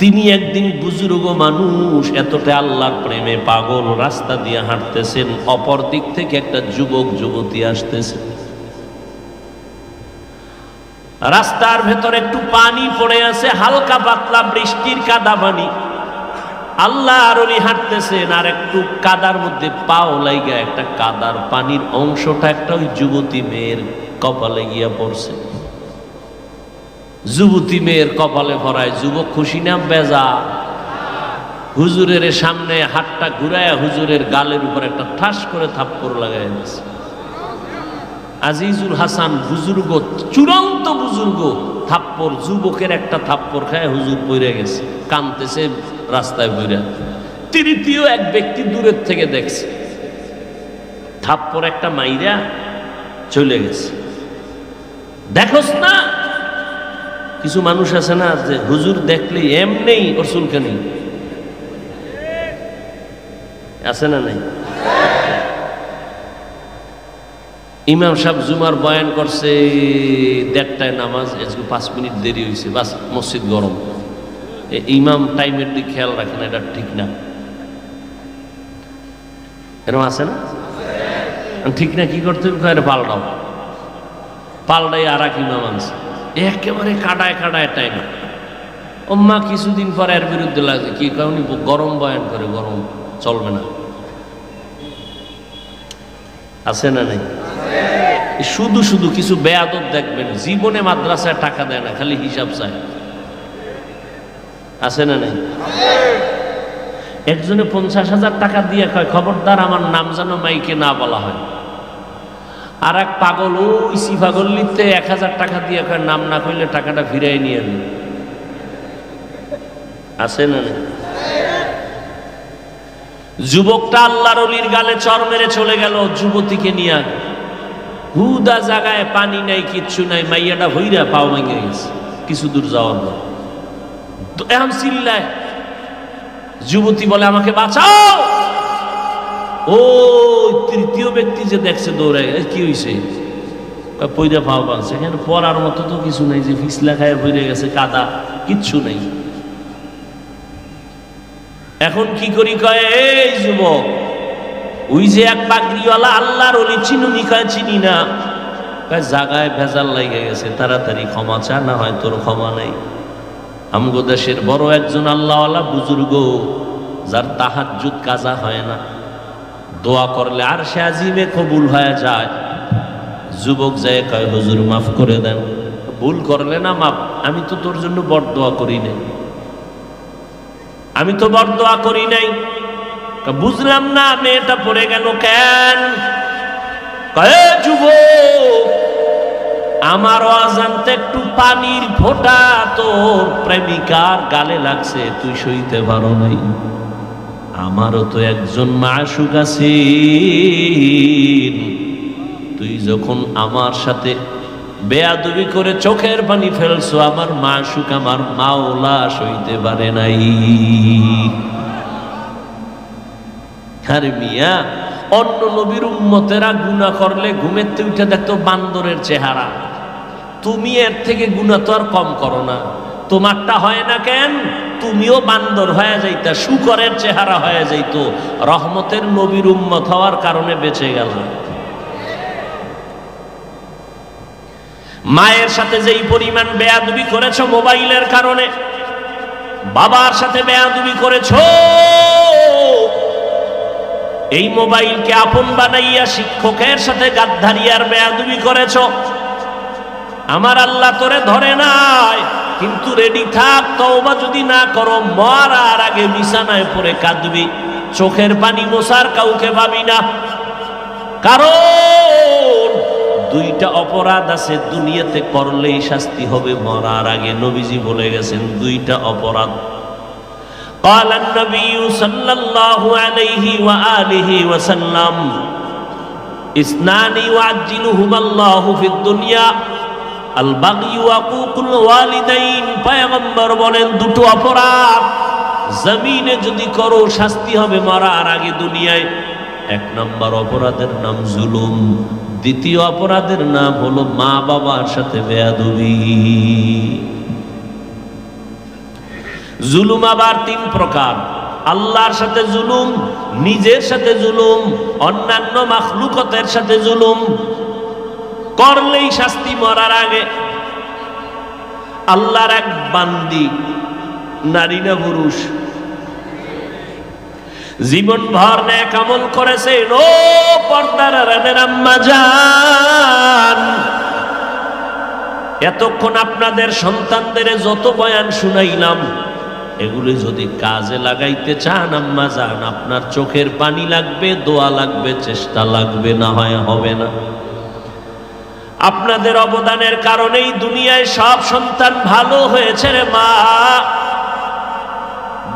তিনি একদিন বুজুর্গ মানুষ, এতটা আল্লাহর প্রেমে পাগল, রাস্তা দিয়ে হাঁটতেছেন, অপর দিক থেকে একটা যুবক যুবতী আসতেছে। রাস্তার ভেতরে একটু পানি পড়ে আছে, হালকা পাতলা বৃষ্টির কাদা পানি। আল্লাহর ওলি হাঁটতেছেন, আর একটু কাদার মধ্যে পাও লাইগা একটা কাদার পানির অংশটা একটা ওই যুবতী মেয়ের কপালে গিয়া পড়ছে। যুবতী মেয়ের কপালে ভরায়, যুবক খুশি না বেজা? হুজুরের সামনে হাতটা ঘুরায় হুজুরের গালের উপর একটা ঠাস করে থাপ্পড় লাগাই দিয়েছে। আজিজুল হাসান বুজুর্গ, চূড়ান্ত বুজুর্গ, থাপ্পড়, যুবকের একটা থাপ্পড় খায় হুজুর পড়ে গেছে, কাঁদতেছে রাস্তায় বইরা। তৃতীয় এক ব্যক্তি দূরের থেকে দেখছে, থাপ্পড় একটা মাইরা চলে গেছে। দেখোস না, কিছু মানুষ আছে না যে হুজুর দেখলে এমনি ওর চুলকানি, আছে না নাই? ইমাম সাহেব জুমার বয়ান করছে 1:30টায় নামাজ, 5 মিনিট দেরি হয়েছে, বাস মসজিদ গরম। ইমাম টাইমের দিকে খেয়াল রাখেন, এটা ঠিক না। এরকম আছে না? ঠিক না, কি করতে হবে? পাল্টাও, পাল্টাই আর এক ইমাম আনছে, একেবারে কাটায় কাটায় টাইম। ওম্মা কিছুদিন পর এর বিরুদ্ধে লাগছে, কি কারণ গরম বয়ান করে, গরম চলবে না, আছে না নাই? শুধু শুধু কিছু বেয়াদব দেখবেন, জীবনে মাদ্রাসায় টাকা দেয় না, খালি হিসাব চায়, আছে না নাই? একজনে 50,000 টাকা দিয়ে কয় খবরদার আমার নাম যেন মাইকে না বলা হয়। আর এক পাগল ওই সিফাগল লিখতে 1000 টাকা দিয়ে কয় নাম না কইলে টাকাটা ফিরাই নিয়ে আনি, আছে না নাই? যুবকটা আল্লাহর ওলির গালে চর মেরে চলে গেল যুবতীকে নিয়ে। হুদা জায়গায় পানি নাই, কিচ্ছু নাই, মাইয়াটা ভইরা পাও ভেঙে গেছে কিছু দূর যাওয়ার পর। এখন চিল্লায়, যুবতী বলে আমাকে বাঁচাও। ও তৃতীয় ব্যক্তি যে দেখছে দৌড়ায়, কি হয়েছে? পইরা পাওয়া পাচ্ছে, এখানে পড়ার মতো তো কিছু নাই, যে ফিসলা খায় পড়ে গেছে, কাদা কিচ্ছু নেই। এখন কি করি, কয় এই যুবক, ওই যে এক পাগড়িওয়ালা আল্লাহর ওলি চিনুনি, কয় চিনি না। কয় জাগায় ভেজাল লাগে গেছে, তাড়াতাড়ি ক্ষমা চা, না হয় তোর ক্ষমা নেই। আমগো দেশের বড় একজন আল্লাহওয়ালা বুজুর্গ, যার তাহাজ্জুদ কাজা হয় না, দোয়া করলে আর সে আজিমে কবুল হয়ে যায়। যুবক যায় কয় হুজুর মাফ করে দেন। ভুল করলে না মাফ, আমি তো তোর জন্য বরদোয়া করি নাই, আমি তো বরদোয়া করি নাই। বুঝলাম না মেয়েটা পড়ে গেল কেন? কয় যুবক, আমার অজান্তে একটু পানির ফোঁটা তোর প্রেমিকার গালে লাগছে, তুই সইতে পারো নাই। আমারও তো একজন মাশুক আছে, তুই যখন আমার সাথে বেয়াদবি করে চোখের পানি ফেলছো, আমার মাশুক, আমার মাওলা সইতে পারে নাই। আরে মিয়া, অন্য নবীর উম্মতেরা গুনাহ করলে ঘুমেতে উঠে দেখতো বান্দরের চেহারা, তুমি এর থেকে গুনাহ তো আর কম করো না, তোমারটা হয় না কেন? তুমিও বান্দর হয়ে যাইতা, শুকরের চেহারা হয়ে যাইতো। রহমতের নবীর উম্মত হওয়ার কারণে বেঁচে গেল। মায়ের সাথে যেই পরিমাণ বেয়াদবি করেছো মোবাইলের কারণে, বাবার সাথে বেয়াদবি করেছো, এই মোবাইলকে আপন বানাইয়া শিক্ষকের সাথে গাদ্দারি আর বেয়াদবি করেছো। আমার আল্লাহ তোরে ধরে নাই, কিন্তু রেডি থাক, তওবা যদি না করো মরার আগে বিছানায় পড়ে কাঁদবি, চোখের পানি মোছার কাউকে পাবি না। কারণ দুইটা অপরাধ আছে, দুনিয়াতে করলেই শাস্তি হবে, মরার আগে নবীজি বলে গেছেন দুইটা অপরাধ। قال النبي صلى الله عليه وآله وسلم اثنان يعجلهما الله في الدنيا البغي وعقوق الوالدين। পয়গম্বর বলেন দুটো অপরাধ জমিনে যদি করো শাস্তি হবে মরার আগে দুনিয়ায়। এক নম্বর অপরাধের নাম জুলুম, দ্বিতীয় অপরাধের নাম হলো মা বাবার সাথে বেয়াদবি। জুলুম আবার তিন প্রকার, আল্লাহর সাথে জুলুম, নিজের সাথে জুলুম, অন্যান্য মাখলুকতের সাথে জুলুম করলেই শাস্তি মরার আগে। আল্লাহর এক বান্দি, নারী না পুরুষ, জীবন ভর নেক আমল করেছে, ও পর্দার আড়ালের আম্মা জান, এতক্ষণ আপনাদের সন্তানদের যত বয়ান শুনাইলাম, এগুলি যদি কাজে লাগাইতে চান আম্মা জান, আপনার চোখের পানি লাগবে, দোয়া লাগবে, চেষ্টা লাগবে, না হয় হবে না। আপনাদের অবদানের কারণেই দুনিয়ায় সব সন্তান ভালো হয়েছে রে মা।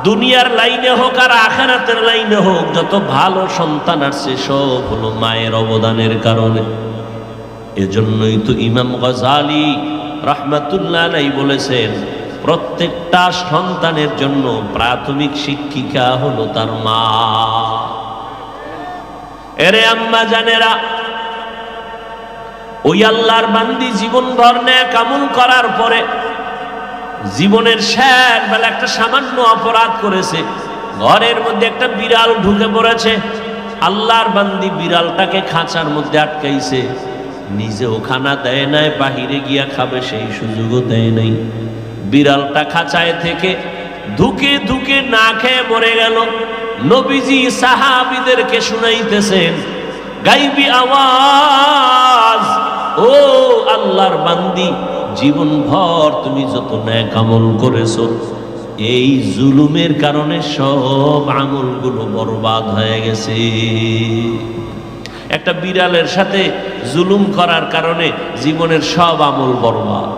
দুনিয়ার লাইনে হোক আর আখিরাতের লাইনে হোক, যত ভালো সন্তান আসছে সব হলো মায়ের অবদানের কারণে। এজন্যই তো ইমাম গজালি রাহমাতুল্লাহ আলাইহি বলেছেন, প্রত্যেকটা সন্তানের জন্য প্রাথমিক শিক্ষিকা হলো তার মা। এরে আম্মা জানেরা, ওই আল্লাহর বান্দি জীবনভর নেক আমল করার পরে জীবনের শেষ বেলা একটা সামান্য অপরাধ করেছে, ঘরের মধ্যে একটা বিড়াল ঢুকে পড়েছে। আল্লাহর বান্দি বিড়ালটাকে খাঁচার মধ্যে আটকাইছে, নিজেও খানা দেয় নাই, বাহিরে গিয়া খাবে সেই সুযোগও দেয় নাই। বিড়ালটা খাঁচায় থেকে ধুকে ধুকে না খেয়ে মরে গেল। নবীজি সাহাবীদেরকে শুনাইতেছেন গাইবি আওয়াজ, ও আল্লাহর বান্দি, জীবন ভর তুমি যত নেক আমল করেছো, এই জুলুমের কারণে সব আমলগুলো বরবাদ হয়ে গেছে। একটা বিড়ালের সাথে জুলুম করার কারণে জীবনের সব আমল বরবাদ।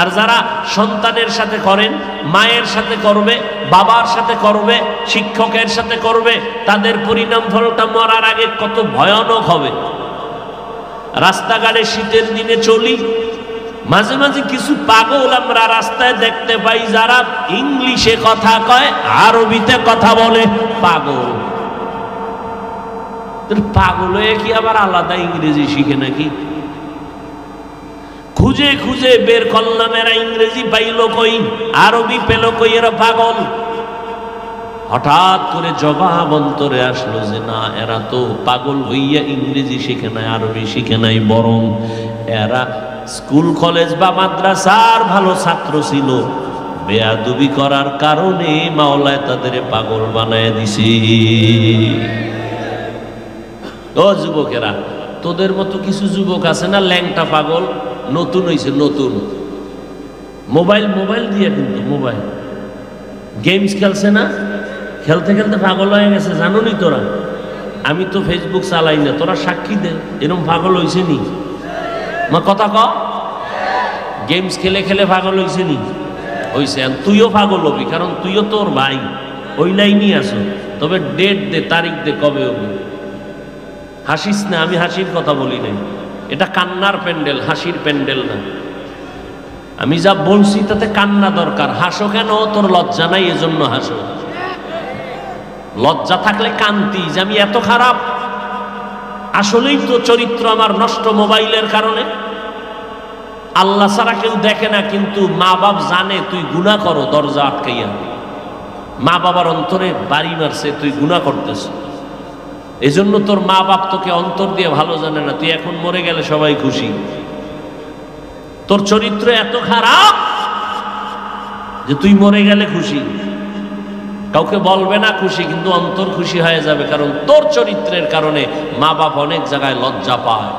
আর যারা সন্তানের সাথে করেন, মায়ের সাথে করবে, বাবার সাথে করবে, শিক্ষকের সাথে করবে, তাদের পরিণাম ফলটা মরার আগে কত ভয়ানক হবে। রাস্তাঘাটে শীতের দিনে চলি, মাঝে মাঝে কিছু পাগল আমরা রাস্তায় দেখতে পাই, যারা ইংলিশে কথা কয়, আরবিতে কথা বলে। পাগল পাগল হয়ে কি আবার আলাদা ইংরেজি শিখে নাকি? খুঁজে খুঁজে বের করলাম এরা ইংরেজি পাইল কই, আরবি পেল কই, এরা পাগল। হঠাৎ করে জবাব অন্তরে আসলো যে না, এরা তো পাগল হইয়া ইংরেজি শিখে নাই, আরবি শিখে নাই, বরং এরা স্কুল কলেজ বা মাদ্রাসার ভালো ছাত্র ছিল, বেয়াদবি করার কারণে মাওলায় তাদের পাগল বানায় দিছে। ও যুবকেরা, তোদের মতো কিছু যুবক আছে না ল্যাংটা পাগল, নতুন হইছে, নতুন মোবাইল দিয়ে, কিন্তু মোবাইল গেমস খেলছে না, খেলতে খেলতে পাগল হয়ে গেছে। জানো নি তোরা? আমি তো ফেসবুক চালাই না, তোরা সাক্ষী দে, এরকম পাগল হইছে নি? মা কথা ক, গেমস খেলে খেলে পাগল হইছে নি? হইছে। তুইও পাগল হবি, কারণ তুইও তোর ভাই ওই লাইনই আছো। তবে ডেট দে, তারিখ দে, কবে হবি। হাসিস না, আমি হাসির কথা বলি নাই, এটা কান্নার প্যান্ডেল, হাসির প্যান্ডেল না। আমি যা বলছি তাতে কান্না দরকার। হাসো কেন? তোর লজ্জা নাই এজন্য হাসো। লজ্জা থাকলে কান্তি যে আমি এত খারাপ। আসলেই তো চরিত্র আমার নষ্ট মোবাইলের কারণে। আল্লাহ ছাড়া কেউ দেখে না, কিন্তু মা বাপ জানে তুই গুনাহ করো দরজা আটকাইয়া। মা বাবার অন্তরে বাড়ি মারছে, তুই গুনাহ করতেছ। এজন্য তোর মা বাপ তোকে অন্তর দিয়ে ভালো জানে না। তুই এখন মরে গেলে সবাই খুশি। তোর চরিত্র এত খারাপ যে তুই মরে গেলে খুশি, কাউকে বলবে না খুশি, কিন্তু অন্তর খুশি হয়ে যাবে, কারণ তোর চরিত্রের কারণে মা বাপ অনেক জায়গায় লজ্জা পায়।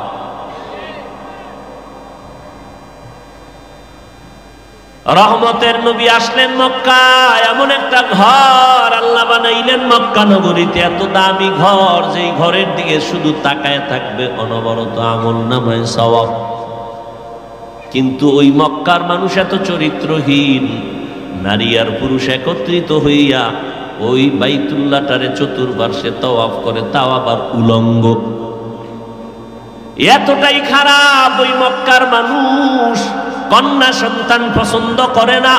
রহমতের নবী আসলেন মক্কায়, এমন একটা ঘর আল্লাহ বানাইলেন মক্কা নগরীতে, এত দামি ঘর যেই ঘরের দিকে শুধু তাকায় থাকবে অনবরত আমলনামায় সওয়াব। কিন্তু ওই মক্কার মানুষ এত চরিত্রহীন, নারী আর পুরুষ একত্রিত হইয়া ওই বাইতুল্লাহটারে চতুর্পার্শ্বে তাওয়াফ করে, তাও আবার উলঙ্গ। এতটাই খারাপ ওই মক্কার মানুষ। কন্যা সন্তান পছন্দ করে না,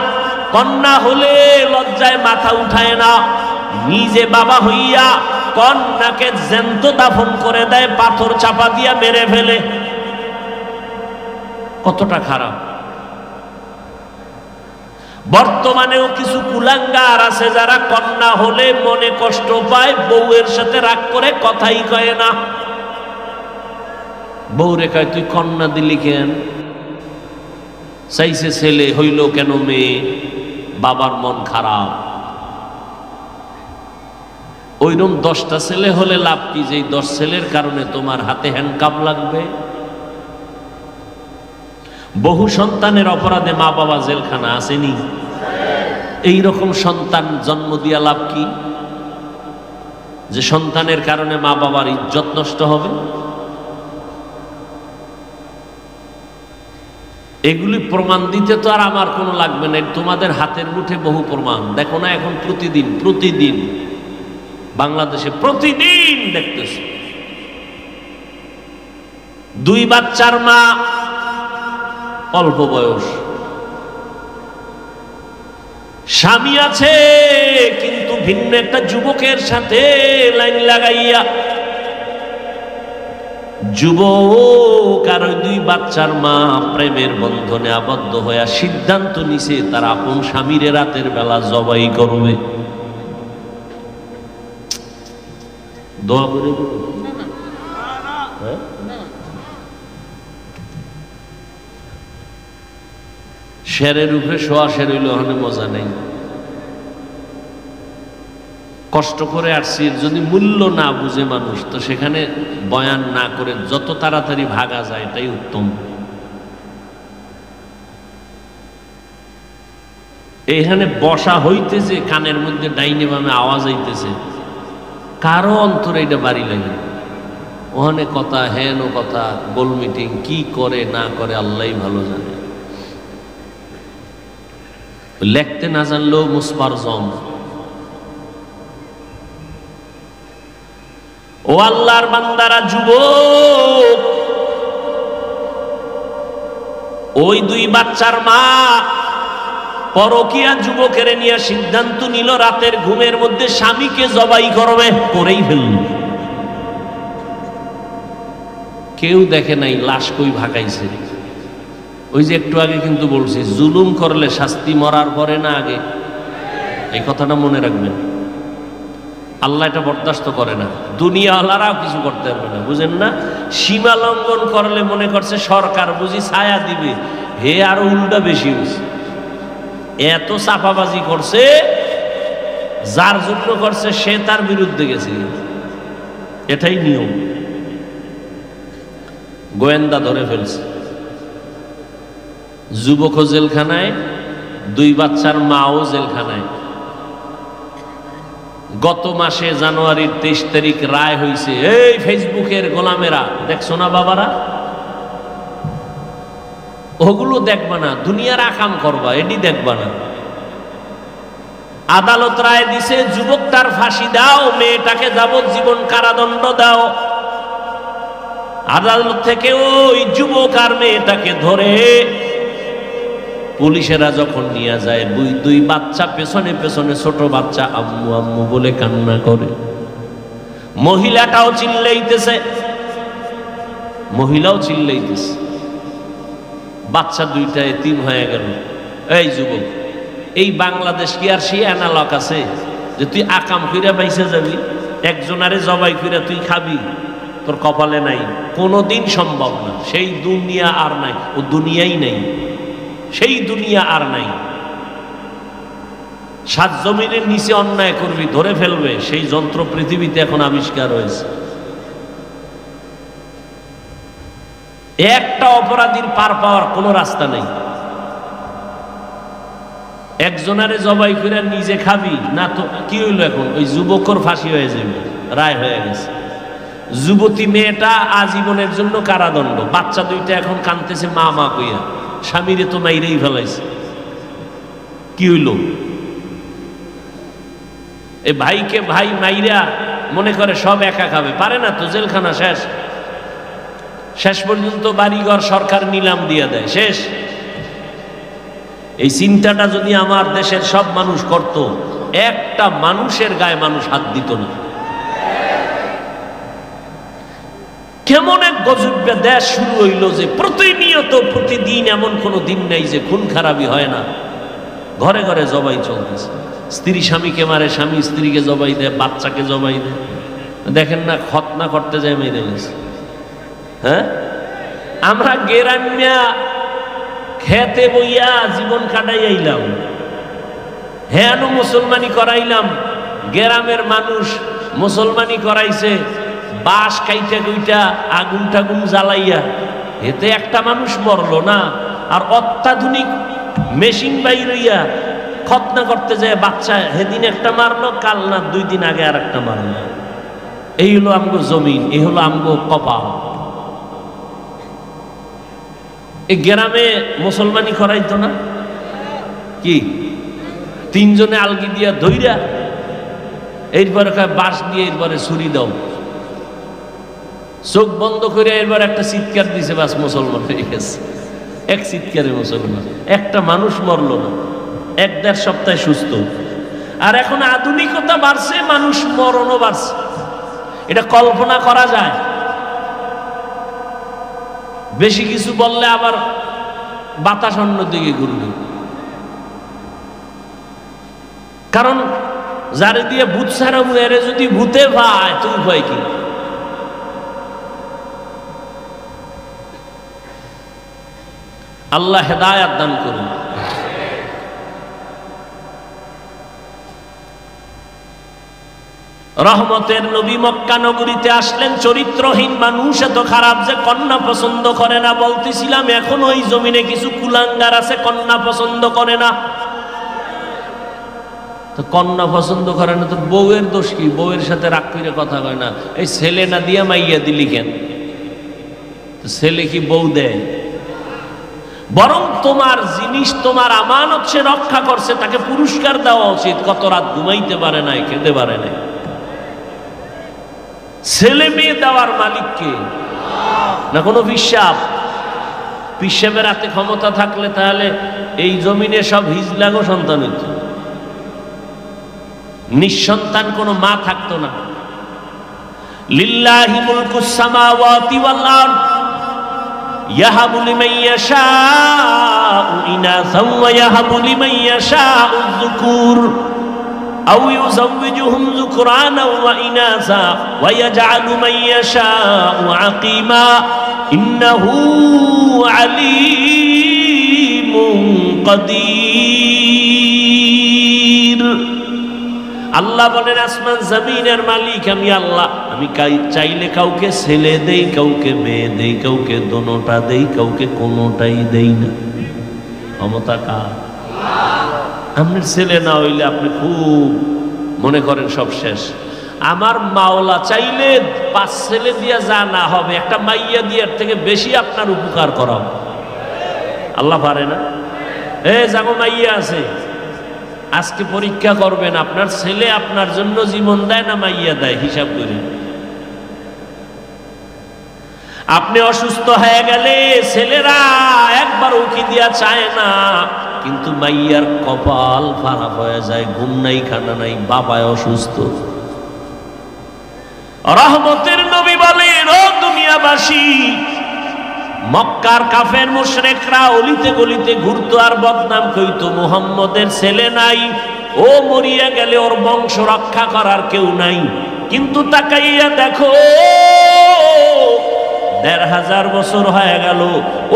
কন্যা হলে লজ্জায় মাথা উঠায় না। নিজে বাবা হইয়া কন্যাকে জ্যান্ত দাফন করে দেয়, পাথর চাপা দিয়া মেরে ফেলে। কতটা খারাপ। বর্তমানেও কিছু কুলাঙ্গার আছে যারা কন্যা হলে মনে কষ্ট পায়, বউয়ের সাথে রাগ করে কথাই কয় না। বউ রেখায় তুই কন্যা দিলি কেন, চাইছে ছেলে, হইল কেন মেয়ে, বাবার মন খারাপ। ওইরকম 10টা ছেলে হলে লাভ কি, যে 10 ছেলের কারণে তোমার হাতে হ্যান্ডকাপ লাগবে। বহু সন্তানের অপরাধে মা বাবা জেলখানা আসেনি। এইরকম সন্তান জন্ম দিয়া লাভ কি, যে সন্তানের কারণে মা বাবার ইজ্জত নষ্ট হবে। এগুলি প্রমাণ দিতে তো আর আমার কোনো লাগবে না, তোমাদের হাতের মুঠে বহু প্রমাণ। দেখো না এখন প্রতিদিন বাংলাদেশে প্রতিদিন দেখতেছি 2 বাচ্চার মা, অল্প বয়স, স্বামী আছে কিন্তু ভিন্ন একটা যুবকের সাথে লাইন লাগাইয়া। যুবক আর ওই 2 বাচ্চার মা প্রেমের বন্ধনে আবদ্ধ হইয়া সিদ্ধান্ত নিছে তার আপন স্বামীর রাতের বেলা জবাই করবে। দোয়া করে শেরের উপরে শোয়া শের হইল, ওখানে মজা নেই। কষ্ট করে আসছি, যদি মূল্য না বুঝে মানুষ, তো সেখানে বয়ান না করে যত তাড়াতাড়ি ভাগা যায় এটাই উত্তম। এখানে বসা হইতেছে, কানের মধ্যে ডাইনে বামে আওয়াজ হইতেছে, কারো অন্তরে এটা বাড়ি লাগে। ওখানে কথা, হেন ও কথা, গোল মিটিং, কি করে না করে আল্লাহই ভালো জানে। লেখতে না জানলেও মুসপার জম। ও আল্লাহর বান্দারা, যুবক, ওই 2 বাচ্চার মা পরকীয়া যুবকের নিয়ে সিদ্ধান্ত নিল রাতের ঘুমের মধ্যে স্বামীকে জবাই করবে, করেই ফেলল। কেউ দেখে নাই লাশ কই ভাগাইছে। ওই যে একটু আগে কিন্তু বলছি, জুলুম করলে শাস্তি মরার পরে না আগে, এই কথাটা মনে রাখবেন। আল্লাহ এটা বরদাস্ত করে না, দুনিয়াওয়ালারাও কিছু করতে পারবে না, বুঝেন না? সীমা লঙ্ঘন করলে মনে করছে সরকার বুঝি ছায়া দিবে, হে আরো উল্টা বেশি হয়েছে। এত চাপাবাজি করছে, যার জন্য করছে সে তার বিরুদ্ধে গেছে। এটাই নিয়ম। গোয়েন্দা ধরে ফেলছে, যুবকও জেলখানায়, 2 বাচ্চার মাও জেলখানায়। গত মাসে জানুয়ারির 23 তারিখ রায় হয়েছে। এই ফেসবুকের গোলামেরা, দেখছো না বাবারা? ওগুলো দেখবা না, দুনিয়ার আকাম করবা, এটি দেখবা না। আদালত রায় দিছে, যুবকটার ফাঁসি দাও, মেয়েটাকে যাবজ্জীবন কারাদণ্ড দাও। আদালত থেকে ওই যুবক আর মেয়েটাকে ধরে পুলিশেরা যখন নিয়ে যায়, 2 বাচ্চা পেছনে পেছনে, ছোট বাচ্চা আম্মু আম্মু বলে কান্না করে। মহিলাটাও চিল্লাইতেছে, মহিলাও চিল্লাইতেছে। বাচ্চা 2টা এতিম হয়ে গেল। এই যুবক, এই বাংলাদেশ কি আর সেই অ্যানালগ আছে যে তুই আকাম কইরা বাইসে যাবি, একজনারে জবাই কইরা তুই খাবি? তোর কপালে নাই, কোনোদিন সম্ভব না। সেই দুনিয়া আর নাই, ও দুনিয়াই নাই, সেই দুনিয়া আর নাই। 7 জমিনের নিচে অন্যায় করবি, ধরে ফেলবে, সেই যন্ত্র পৃথিবীতে এখন আবিষ্কার হয়েছে। একটা অপরাধীর পার পাওয়ার কোনো রাস্তা নেই। একজনারে জবাই করে নিজে খাবি না তো কি হইলো? এখন ওই যুবকর ফাঁসি হয়ে যাবে, রায় হয়ে গেছে। যুবতী মেয়েটা আজীবনের জন্য কারাদণ্ড। বাচ্চা 2টা এখন কাঁদতেছে মা মা কইয়া, স্বামীরে তো মাইরেই ফেলাইছে। কি হইল? এই ভাইকে ভাই মাইরা মনে করে সব একা খাবে, পারে না তো, জেলখানা শেষ। শেষ পর্যন্ত বাড়িঘর সরকার নিলাম দিয়ে দেয়, শেষ। এই চিন্তাটা যদি আমার দেশের সব মানুষ করত, একটা মানুষের গায়ে মানুষ হাত দিত না। কেমন এক গজবে দেশ শুরু হইল যে প্রতিনিয়ত প্রতিদিন এমন কোনো দিন নাই যে খুন খারাপি হয় না। ঘরে ঘরে জবাই চলতেছে। স্ত্রী স্বামীকে মারে, স্বামী স্ত্রীকে জবাই দেয়, বাচ্চাকে জবাই দেয়। দেখেন না, খতনা করতে যায় মেরে গেছে। হ্যাঁ, আমরা গেরামিয়া খেতে বইয়া জীবন কাটাই আইলাম, হ্যাঁ মুসলমানি করাইলাম। গ্রামের মানুষ মুসলমানি করাইছে, বাঁশ কাইটা কুইটা আগুন টাগুন জ্বালাইয়া, এতে একটা মানুষ মরলো না। আর অত্যাধুনিক মেশিন বাইরইয়া খতনা করতে যায় বাচ্চা, সেদিন একটা মারলো, কাল না 2 দিন আগে আর একটা মারলো। এই হলো আমগো জমিন, এই হলো আমগো কপাল। এই গ্রামে মুসলমানি করাইতো না কি? 3 জনে আলগি দিয়া ধইরা, এরপরে বাঁশ দিয়ে এরপরে ছুরি দাও, চোখ বন্ধ করে এরপর একটা চিৎকার দিছে, বাস মুসলমান হয়ে গেছে। এক চিৎকারে মুসলমান, একটা মানুষ মরলো না, 1-1.5 সপ্তাহে সুস্থ। আর এখন আধুনিকতা বাড়ছে, মানুষ মরণও বাড়ছে। এটা কল্পনা করা যায়? বেশি কিছু বললে আবার বাতাস অন্যদিকে ঘুরবে। কারণ যারে দিয়ে ভূত ছাড়াবো, এরে যদি ভূতে পায় তো উপায় কি? আল্লাহ হেদায়াত দান করুন। রহমতের নবী মক্কা নগরীতে আসলেন। চরিত্রহীন মানুষ এত খারাপ যে কন্যা পছন্দ করে না। বলতেছিলাম এখন ওই জমিনে কিছু কুলাঙ্গার আছে, কন্যা পছন্দ করে না। তো কন্যা পছন্দ করে না তো বউয়ের দোষ কি? বউয়ের সাথে রাগ করে কথা কয় না। এই ছেলে না দিয়া মাইয়া দিলি কেন? তো ছেলে কি বউ দেয়? বরং তোমার জিনিস, তোমার আমানত সে রক্ষা করছে, তাকে পুরস্কার দেওয়া উচিত। কত রাত ঘুমাইতে পারে নাই, খেতে পারে নাই। ছেলে মেয়ে দেওয়ার মালিক কে? না কোনো পিশাব? পিশাবের হাতে ক্ষমতা থাকলে তাহলে এই জমিনে সব হিজলাগো সন্তান হইত, নিঃসন্তান কোনো মা থাকতো না। লিল্লাহি মুলকুস সামাওয়াতি ওয়াল আরদ ইয়াহাবু লিমান ইয়াশাউ ইনাসা ওয়া ইয়াহাবু লিমান ইয়াশাউ যুকুর আও ইউযাওয়িজুহুম যুকরানা ওয়া ইনাসা ওয়া ইয়াজআলু মান ইয়াশাউ আকিমা ইন্নাহু আলীমুন কাদির। আল্লাহ বলেন আসমান জমিনের মালিক আমি আল্লাহ, আমি চাইলে কাউকে ছেলে দেই, কাউকে মেয়ে দেই, কাউকে দোনোটা দেই, কাউকে কোনোটাই দেই না। ক্ষমতা কার? আপনার ছেলে না হইলে আপনি খুব মনে করেন সব শেষ। আমার মাওলা চাইলে 5 ছেলে দিয়া যা না হবে, একটা মাইয়া দিয়ার থেকে বেশি আপনার উপকার করা হবে। আল্লাহ পারে না? যাগো মাইয়া আছে, আজকে পরীক্ষা করবেন আপনার ছেলে আপনার জন্য জীবন দেয় না মাইয়া দেয়, হিসাব করেন। আপনি অসুস্থ হয়ে গেলে ছেলেরা একবার উকি দিয়া চায় না, কিন্তু মাইয়ার কপাল খারাপ হয়ে যায়, ঘুম নাই খানা নাই, বাবায় অসুস্থ। রহমতের নবী বলেন, ও দুনিয়াবাসী, মক্কার কাফের মুশরিকরা অলিতে গলিতে ঘুরতো আর বদনাম কইতো মুহাম্মদের ছেলে নাই, ও মরিয়া গেলে ওর বংশ রক্ষা করার কেউ নাই। কিন্তু তাকাইয়া দেখো ১৫০০ বছর হয়ে গেল,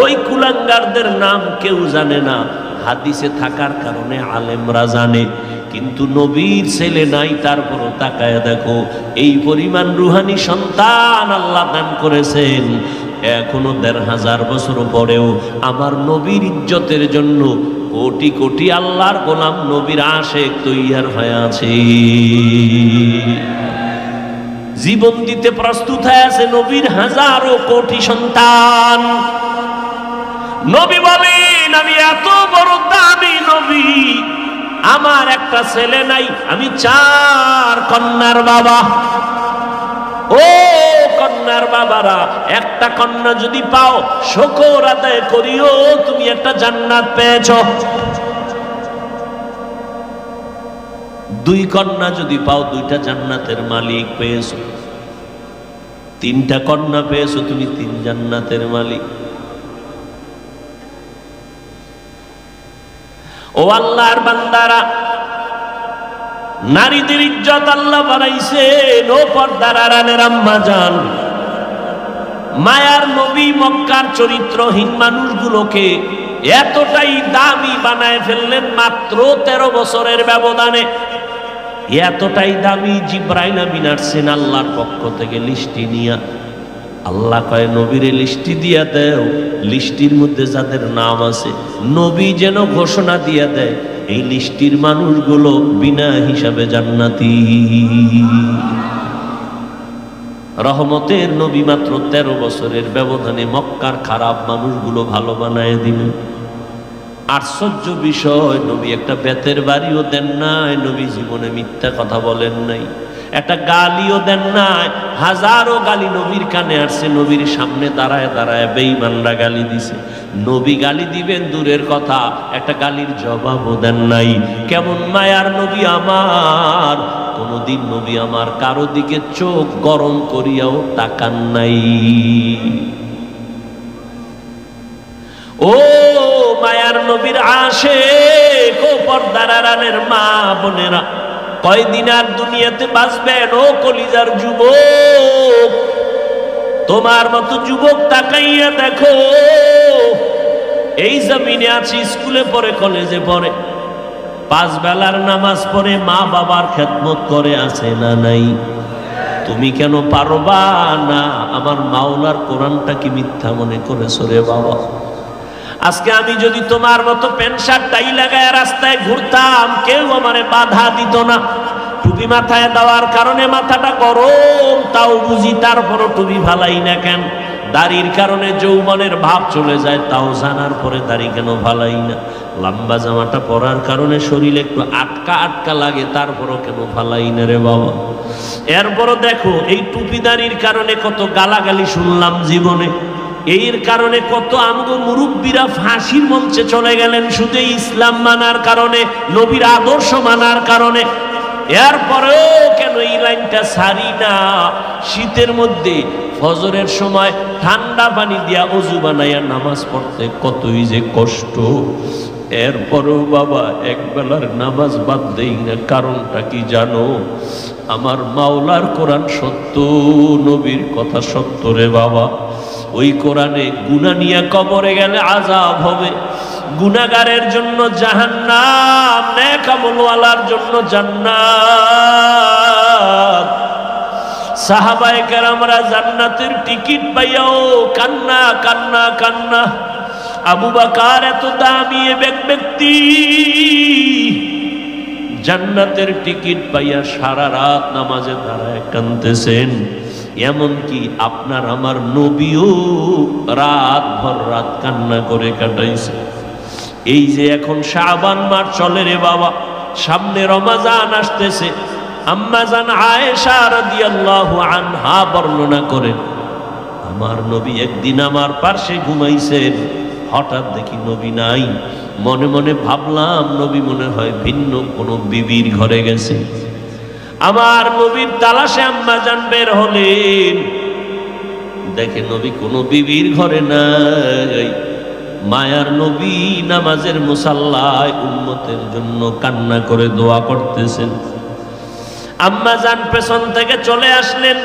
ওই কুলাঙ্গারদের নাম কেউ জানে না, হাদিসে থাকার কারণে আলেমরা জানে, কিন্তু নবীর ছেলে নাই। তারপরও তাকায় দেখো এই পরিমাণ রুহানি সন্তান আল্লাহ দান করেছেন। এখনো ১৫০০ বছর পরেও আমার নবীর ইজ্জতের জন্য কোটি কোটি আল্লাহর গোলাম নবীর আশিক তৈয়ার হয়ে আছে, জীবন দিতে প্রস্তুত হয়ে আছে নবীর হাজারো কোটি সন্তান। নবী বলেন, আমি এত বড় দামি নবী, আমার একটা ছেলে নাই, আমি 4 কন্যার বাবা। ও কন্যার বাবারা, একটা কন্যা যদি পাও শুকর আদায় করিও, তুমি একটা জান্নাত পেয়েছ। 2 কন্যা যদি পাও, 2টা জান্নাতের মালিক পেয়েছো। 3টা কন্যা পেয়েছো, তুমি 3 জান্নাতের মালিক। ও আল্লাহর বান্দারা, নারীদের ইজ্জত আল্লাহ বাড়াইছেন। ও পর্দার আড়ালের আম্মা জান, মায়ার নবী মক্কার চরিত্রহীন মানুষগুলোকে এতটাই দামি বানায় ফেললেন মাত্র 13 বছরের ব্যবধানে। এতটাই দামি, জিব্রাইল আমিন আসছেন আল্লাহর পক্ষ থেকে লিস্টি নিয়া। আল্লাহ কয়, নবীরে লিস্টি দিয়া দেও, লিস্টির মধ্যে যাদের নাম আছে নবী যেন ঘোষণা দিয়া দেয় এই লিস্টির মানুষগুলো বিনা হিসাবে জান্নাতি। রহমতের নবী মাত্র 13 বছরের ব্যবধানে মক্কার খারাপ মানুষগুলো ভালো বানায় দিলেন। আশ্চর্য বিষয়, নবী একটা বেতের বাড়িও দেন নাই, নবী জীবনে মিথ্যা কথা বলেন নাই, একটা গালিও দেন নাই। হাজারো গালি নবীর কানে আসছে, নবীর সামনে দাঁড়ায় দাঁড়ায় বেঈমানরা গালি দিছে। নবী গালি দিবেন দূরের কথা, একটা গালির জবাবও দেন নাই। কেমন মায়ার নবী আমার, কোনদিন নবী আমার কারো দিকে চোখ গরম করিয়াও তাকান নাই। ও মায়ার নবীর আশিক, ও পর্দার আড়ালের মা বোনেরা, কয়দিন আর দুনিয়াতে বাঁচবেন? ও কলিজার যুবক, তোমার মতো যুবক তাকাইয়া দেখো, এই জমিনে আছে, স্কুলে পড়ে, কলেজে পড়ে, 5 বেলার নামাজ পড়ে, মা বাবার খেদমত করে, আছে না নাই? তুমি কেন পারবা না? আমার মাওলার কোরআনটা কি মিথ্যা মনে করেছো রে বাবা? আজকে আমি যদি তোমার মতো প্যান্ট শার্ট টাই লাগায় রাস্তায় ঘুরতাম, কেউ আমারে বাধা দিত না। টুপি মাথায় দেওয়ার কারণে মাথাটা গরম, তাও বুঝি, তারপরও টুপি ভালাই না কেন? দাড়ির কারণে যৌবনের ভাব চলে যায়, তাও জানার পরে দাড়ি কেন ভালাই না? লম্বা জামাটা পরার কারণে শরীরে একটু আটকা আটকা লাগে, তারপরও কেন ভালাই না রে বাবা? এরপরও দেখো, এই টুপি দাড়ির কারণে কত গালাগালি শুনলাম জীবনে। এর কারণে কত আমগো মুরব্বীরা ফাঁসির মঞ্চে চলে গেলেন, শুধু ইসলাম মানার কারণে, নবীর আদর্শ মানার কারণে। এরপরেও কেন এই লাইনটা ছাড়ি না? শীতের মধ্যে ফজরের সময় ঠান্ডা পানি দিয়া অজু বানাইয়া নামাজ পড়তে কতই যে কষ্ট। এরপরেও বাবা এক বেলার নামাজ বাদ দেই না। কারণটা কি জানো? আমার মাওলার কোরআন সত্য, নবীর কথা সত্য রে বাবা। ওই কোরআনে গুনাহ নিয়ে কবরে গেলে আযাব হবে, গুনাহগারের জন্য জাহান্নাম, নেক আমলওয়ালার জন্য জান্নাত। সাহাবায়ে কেরামরা জান্নাতের টিকিট পাইয়াও কান্না কান্না কান্না। আবু বকর এত দামি ব্যক্তি জান্নাতের টিকিট পাইয়া সারা রাত নামাজে দাঁড়ায় কাঁদতেছেন। এমনকি আপনার আমার নবীও রাত ভর রাত কান্না করে কাটাইছে। এই যে এখন শাবান মাস চলে রে বাবা, সামনে রমজান আসতেছে। আম্মা জান আয়েশা রাদিয়াল্লাহু আনহা বর্ণনা করেন, আমার নবী একদিন আমার পাশে ঘুমাইছেন, হঠাৎ দেখি নবী নাই। মনে মনে ভাবলাম নবী মনে হয় ভিন্ন কোনো বিবির ঘরে গেছে। আমার নবীর তালাশে আম্মা জান বের হলেন, দেখে নবী কোনো বিবির ঘরে নাই। মায়ার নবী নামাজের মুসাল্লায় উম্মতের জন্য কান্না করে দোয়া করতেছেন। আম্মা জান পেছন থেকে চলে আসলেন,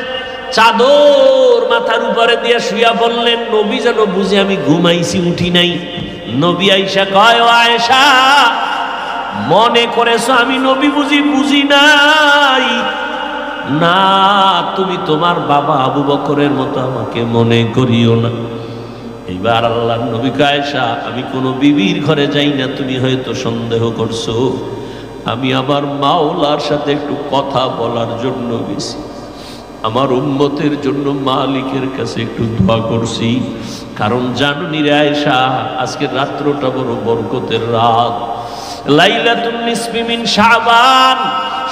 চাদর মাথার উপরে দিয়ে শুয়া বললেন। নবী যেন বুঝে আমি ঘুমাইছি, উঠি নাই। নবী আয়েশা কয়, ও আয়েশা, মনে করেছো আমি নবী বুঝি নাই? না, তুমি তোমার বাবা আবু বকরের মতো আমাকে মনে করিও না। এবার আল্লাহর নবী কয়, আয়েশা, আমি কোনো বিবির ঘরে যাই না, তুমি হয়তো সন্দেহ করছো। আমি আমার মাওলার সাথে একটু কথা বলার জন্য গেছি, আমার উম্মতের জন্য মালিকের কাছে একটু দোয়া করছি। কারণ জানুনি রে আয়েশা, আজকের রাত্রটা বড় বরকতের রাত, লাইলাতুন নিসফি মিন শাবান,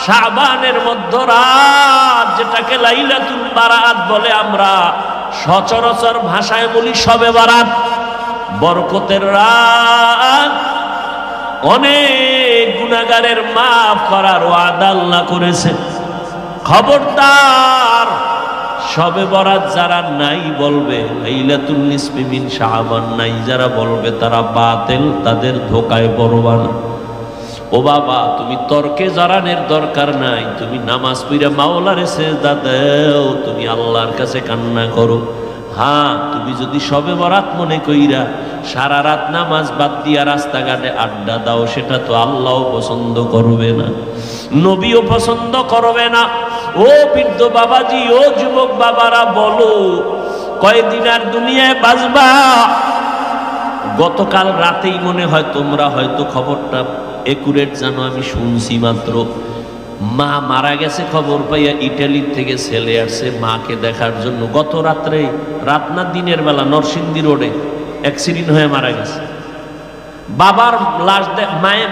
শাবানের মধ্যরাত, যেটাকে লাইলাতুল বারাত বলে। আমরা সচরাচর ভাষায় বলি শবে বারাত। বরকতের রাত, অনেক গুনাহগারের মাফ করার ওয়াদা আল্লাহ করেছে। খবরদার, শবে বরাত যারা নাই বলবে, লাইলাতুল নিসফি মিন শাবান নাই যারা বলবে, তারা বাতিল, তাদের ধোকায় পড়বা না। ও বাবা, তুমি তর্কে জড়ানোর দরকার নাই। তুমি নামাজ পড়ে মাওলারে সিজদা দাও, তুমি আল্লাহর কাছে কান্না করো। হ্যাঁ, তুমি যদি শবে বরাত মনে কইরা সারা রাত নামাজ বাদ দিয়া রাস্তাঘাটে আড্ডা দাও, সেটা তো আল্লাহও পছন্দ করবে না, নবীও পছন্দ করবে না। ও বৃদ্ধ বাবাজি, ও যুবক বাবারা, বলো কয়দিন আর দুনিয়ায় বাঁচবা? গতকাল রাতেই মনে হয় তোমরা হয়তো খবরটা একুরেট জানো, আমি শুনছি মাত্র। মা মারা গেছে খবর পাইয়া ইটালির থেকে ছেলে আসছে মাকে দেখার জন্য। গত রাত্রে, রাত না দিনের বেলা, নরসিংদী রোডে অ্যাক্সিডেন্ট হয়ে মারা গেছে। বাবার লাশ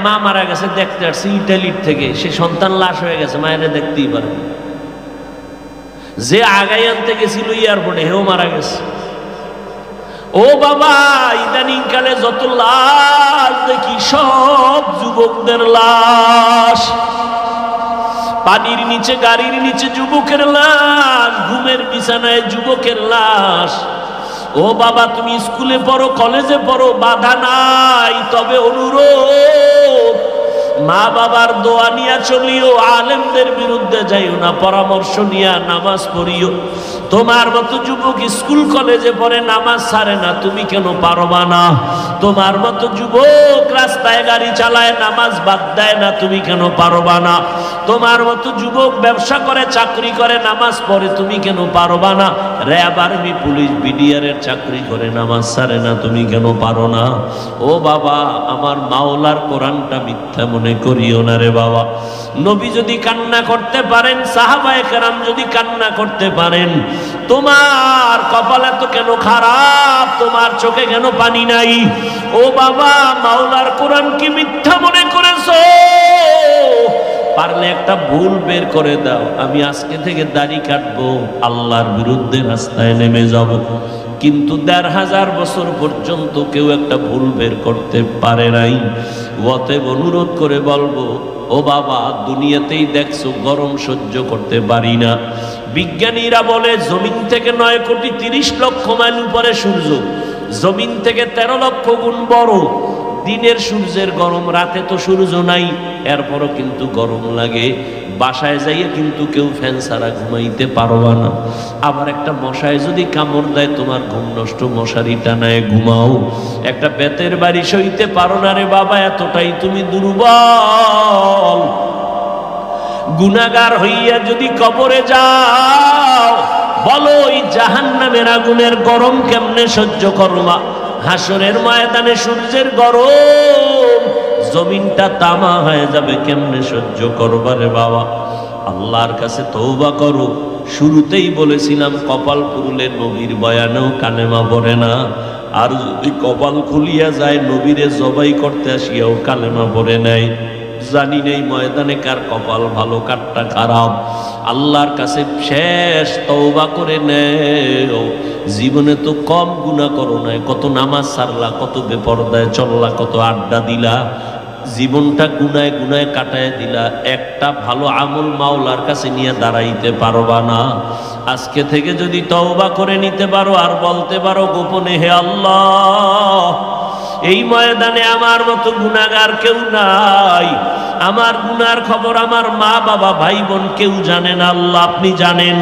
মা মারা গেছে দেখতে আসছে ইটালির থেকে। সে সন্তান লাশ হয়ে গেছে, মায়েরা দেখতেই পারে। যে আগাই আনতে গেছিল এয়ারপোর্টে, হেও মারা গেছে। ও বাবা, ইদানিং কালে যত লাশ দেখি সব যুবকদের লাশ। পানির নিচে, গাড়ির নিচে যুবকের লাশ, ঘুমের বিছানায় যুবকের লাশ। ও বাবা, তুমি স্কুলে পড়ো, কলেজে পড়ো, বাধা নাই, তবে অনুরোধ, মা বাবার দোয়া নিয়া চলিও, আলেমদের বিরুদ্ধে যাইও না, পরামর্শ নিয়া নামাজ পড়িও। তোমার মতো যুবক স্কুল কলেজে পড়ে নামাজ ছাড়ে না, তুমি কেন পারবা না? তোমার মতো যুবক রাস্তায় গাড়ি চালায় নামাজ বাদ দেয় না, তুমি কেন পারবা না? তোমার মতো যুবক ব্যবসা করে, চাকরি করে, নামাজ পড়ে, তুমি কেন পারবা না? র্যাব, আর্মি, পুলিশ, বিডিআরের চাকরি করে নামাজ ছাড়ে না, তুমি কেন পারো না? ও বাবা, আমার মাওলার কোরআনটা মিথ্যা মনে করিও না রে বাবা। নবী যদি কান্না করতে পারেন, সাহাবায়ে কেরাম যদি কান্না করতে পারেন, তোমার কপালে তো কেন খারাপ? তোমার চোখে কেন পানি নাই? ও বাবা, মাওলার কোরআন কি মিথ্যা মনে করেছো? পারলে একটা ভুল বের করে দাও, আমি আজকে থেকে দাড়ি কাটবো, আল্লাহর বিরুদ্ধে রাস্তায় নেমে যাব। কিন্তু ১৫০০ বছর পর্যন্ত কেউ একটা ভুল বের করতে পারে নাই। অতএব অনুরোধ করে বলবো, ও বাবা, দুনিয়াতেই দেখছো গরম সহ্য করতে পারি না। বিজ্ঞানীরা বলে জমিন থেকে 9,30,00,000 মাইল উপরে সূর্য, জমিন থেকে 13 লক্ষ গুণ বড়। দিনের সূর্যের গরম, রাতে তো সূর্য নাই, এরপরও কিন্তু গরম লাগে। বাসায় যাইয়ে কিন্তু কেউ ফ্যান ছাড়া ঘুমাইতে পারবা না। আবার একটা মশায় যদি কামড় দেয় তোমার ঘুম নষ্ট, মশারি টানায় ঘুমাও। একটা বেতের বাড়ি সইতে পারো না রে বাবা, এতটাই তুমি দুর্বল। গুনাহগার হইয়া যদি কবরে যাও, বলো এই জাহান্নামের আগুনের গরম কেমনে সহ্য করবা? হাসরের ময়দানে সূর্যের গরম, জমিনটা তামা হয়ে যাবে, কেমনে সহ্য করবা রে বাবা? আল্লাহর কাছে তওবা করো। শুরুতেই বলেছিলাম কপাল পুরুলে নবীর বয়ানেও কালেমা পড়ে না, আর যদি কপাল খুলিয়া যায় নবীরে জবাই করতে আসিয়াও কালেমা পড়ে নাই। জানি নেই ময়দানে কার কপাল ভালো কারটা খারাপ। আল্লাহর কাছে শেষ তওবা করে নেও। জীবনে তো কম গুনাহ করো নাই, কত নামাজ ছাড়লা, কত বেপরদায় চললা, কত আড্ডা দিলা, জীবনটা গুনায় গুনায় কাটায় দিলা। একটা ভালো আমল মাওলার কাছে নিয়ে দাঁড়াইতে পারবা না। আজকে থেকে যদি তওবা করে নিতে পারো আর বলতে পারো গোপনে, হে আল্লাহ, এই ময়দানে আমার মতো গুনাহগার কেউ নাই, আমার গুনার খবর আমার মা বাবা ভাই বোন কেউ জানে না, আল্লাহ আপনি জানেন।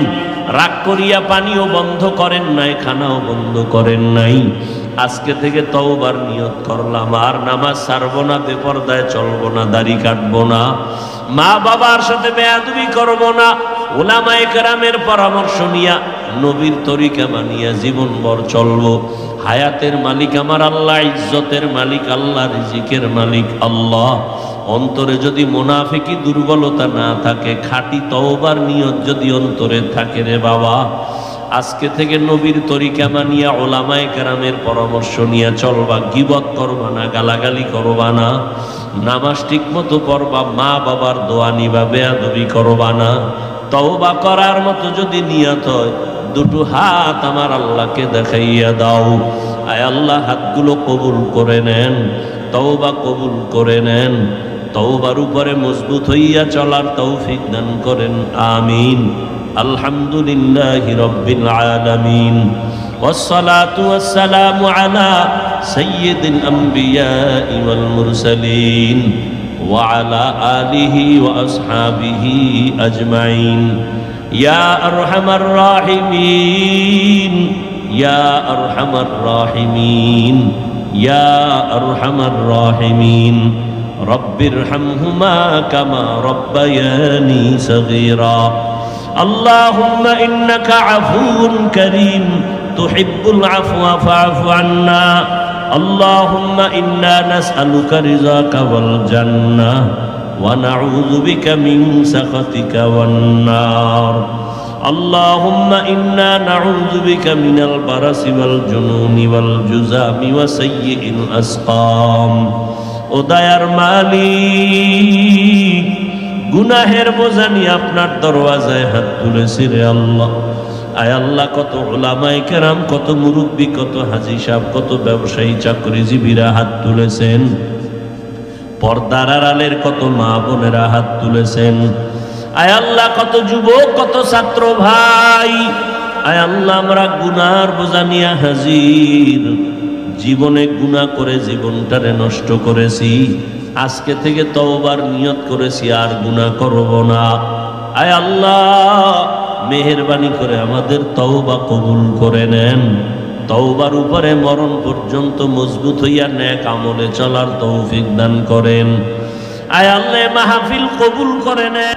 রাগ করিয়া পানিও বন্ধ করেন নাই, খানাও বন্ধ করেন নাই। আজকে থেকে তওবার নিয়ত করলাম, আর নামাজ ছাড়বো না, বেপরদায় চলবো না, দাড়ি কাটবো না, মা বাবার সাথে বেয়াদবি করবো না, উলামায়ে কেরামের পরামর্শ নিয়া নবীর তরিকা মানিয়া জীবনভর চলবো। হায়াতের মালিক আমার আল্লাহ, ইজ্জতের মালিক আল্লাহ, রিজিকের মালিক আল্লাহ। অন্তরে যদি মুনাফিকি দুর্বলতা না থাকে, খাঁটি তওবার নিয়ত যদি অন্তরে থাকে রে বাবা, আজকে থেকে নবীর তরিকা মানিয়া উলামায়ে কেরামের পরামর্শ নিয়ে চলবা। গীবত করবা না, গালাগালি করবা না, নামাজ ঠিক মতো পড়বা, মা বাবার দোয়া নিবা, বেয়াদবি করবা না। তওবা করার মতো যদি নিয়ত হয়, দুটো হাত আমার আল্লাহকে দেখাইয়া দাও। আয় আল্লাহ, হাতগুলো কবুল করে নেন, তওবা কবুল করে নেন। তওবার উপরে মজবুত হইয়া চলার তৌফিক দান করেন, আমিন। আলহামদুলিল্লাহি রাব্বিল আলামিন, والصلاة والسلام على سيد الأنبياء والمرسلين وعلى آله وأصحابه أجمعين يا أرحم الراحمين يا أرحم الراحمين يا أرحم الراحمين رب ارحمهما كما ربياني صغيرا اللهم إنك عفو كريم تحب العفو فاعف عنا اللهم إنا نسألك رضاك والجنة ونعوذ بك من سخطك والنار اللهم إنا نعوذ بك من البرص والجنون والجذام وسيء الأسقام ও দয়ার মালিক, গুনাহের বোঝা নিয়ে আপনার দরওয়াজায় হাত তুলেছি রে আল্লাহ। আয় আল্লাহ, কত উলামায়ে কেরাম, কত মুরব্বী, কত হাজী সাহেব, কত ব্যবসায়ী চাকরিজীবীরা হাত তুলেছেন, পর্দার আড়ালের কত মা বোনেরা হাত তুলেছেন। আয় আল্লাহ, কত যুবক, কত ছাত্র ভাই, আয় আল্লাহ, আমরা গুনার বোঝা নিয়ে হাজির। জীবনে গুনাহ করে জীবনটারে নষ্ট করেছি, আজকে থেকে তওবার নিয়ত করেছি আর গুনাহ করব না। আয় আল্লাহ, মেহেরবানি করে আমাদের তওবা কবুল করে নেন। তওবার উপরে মরণ পর্যন্ত মজবুত হইয়া নেক আমলে চলার তৌফিক দান করেন। আয় আল্লাহ, মাহফিল কবুল করে নেন।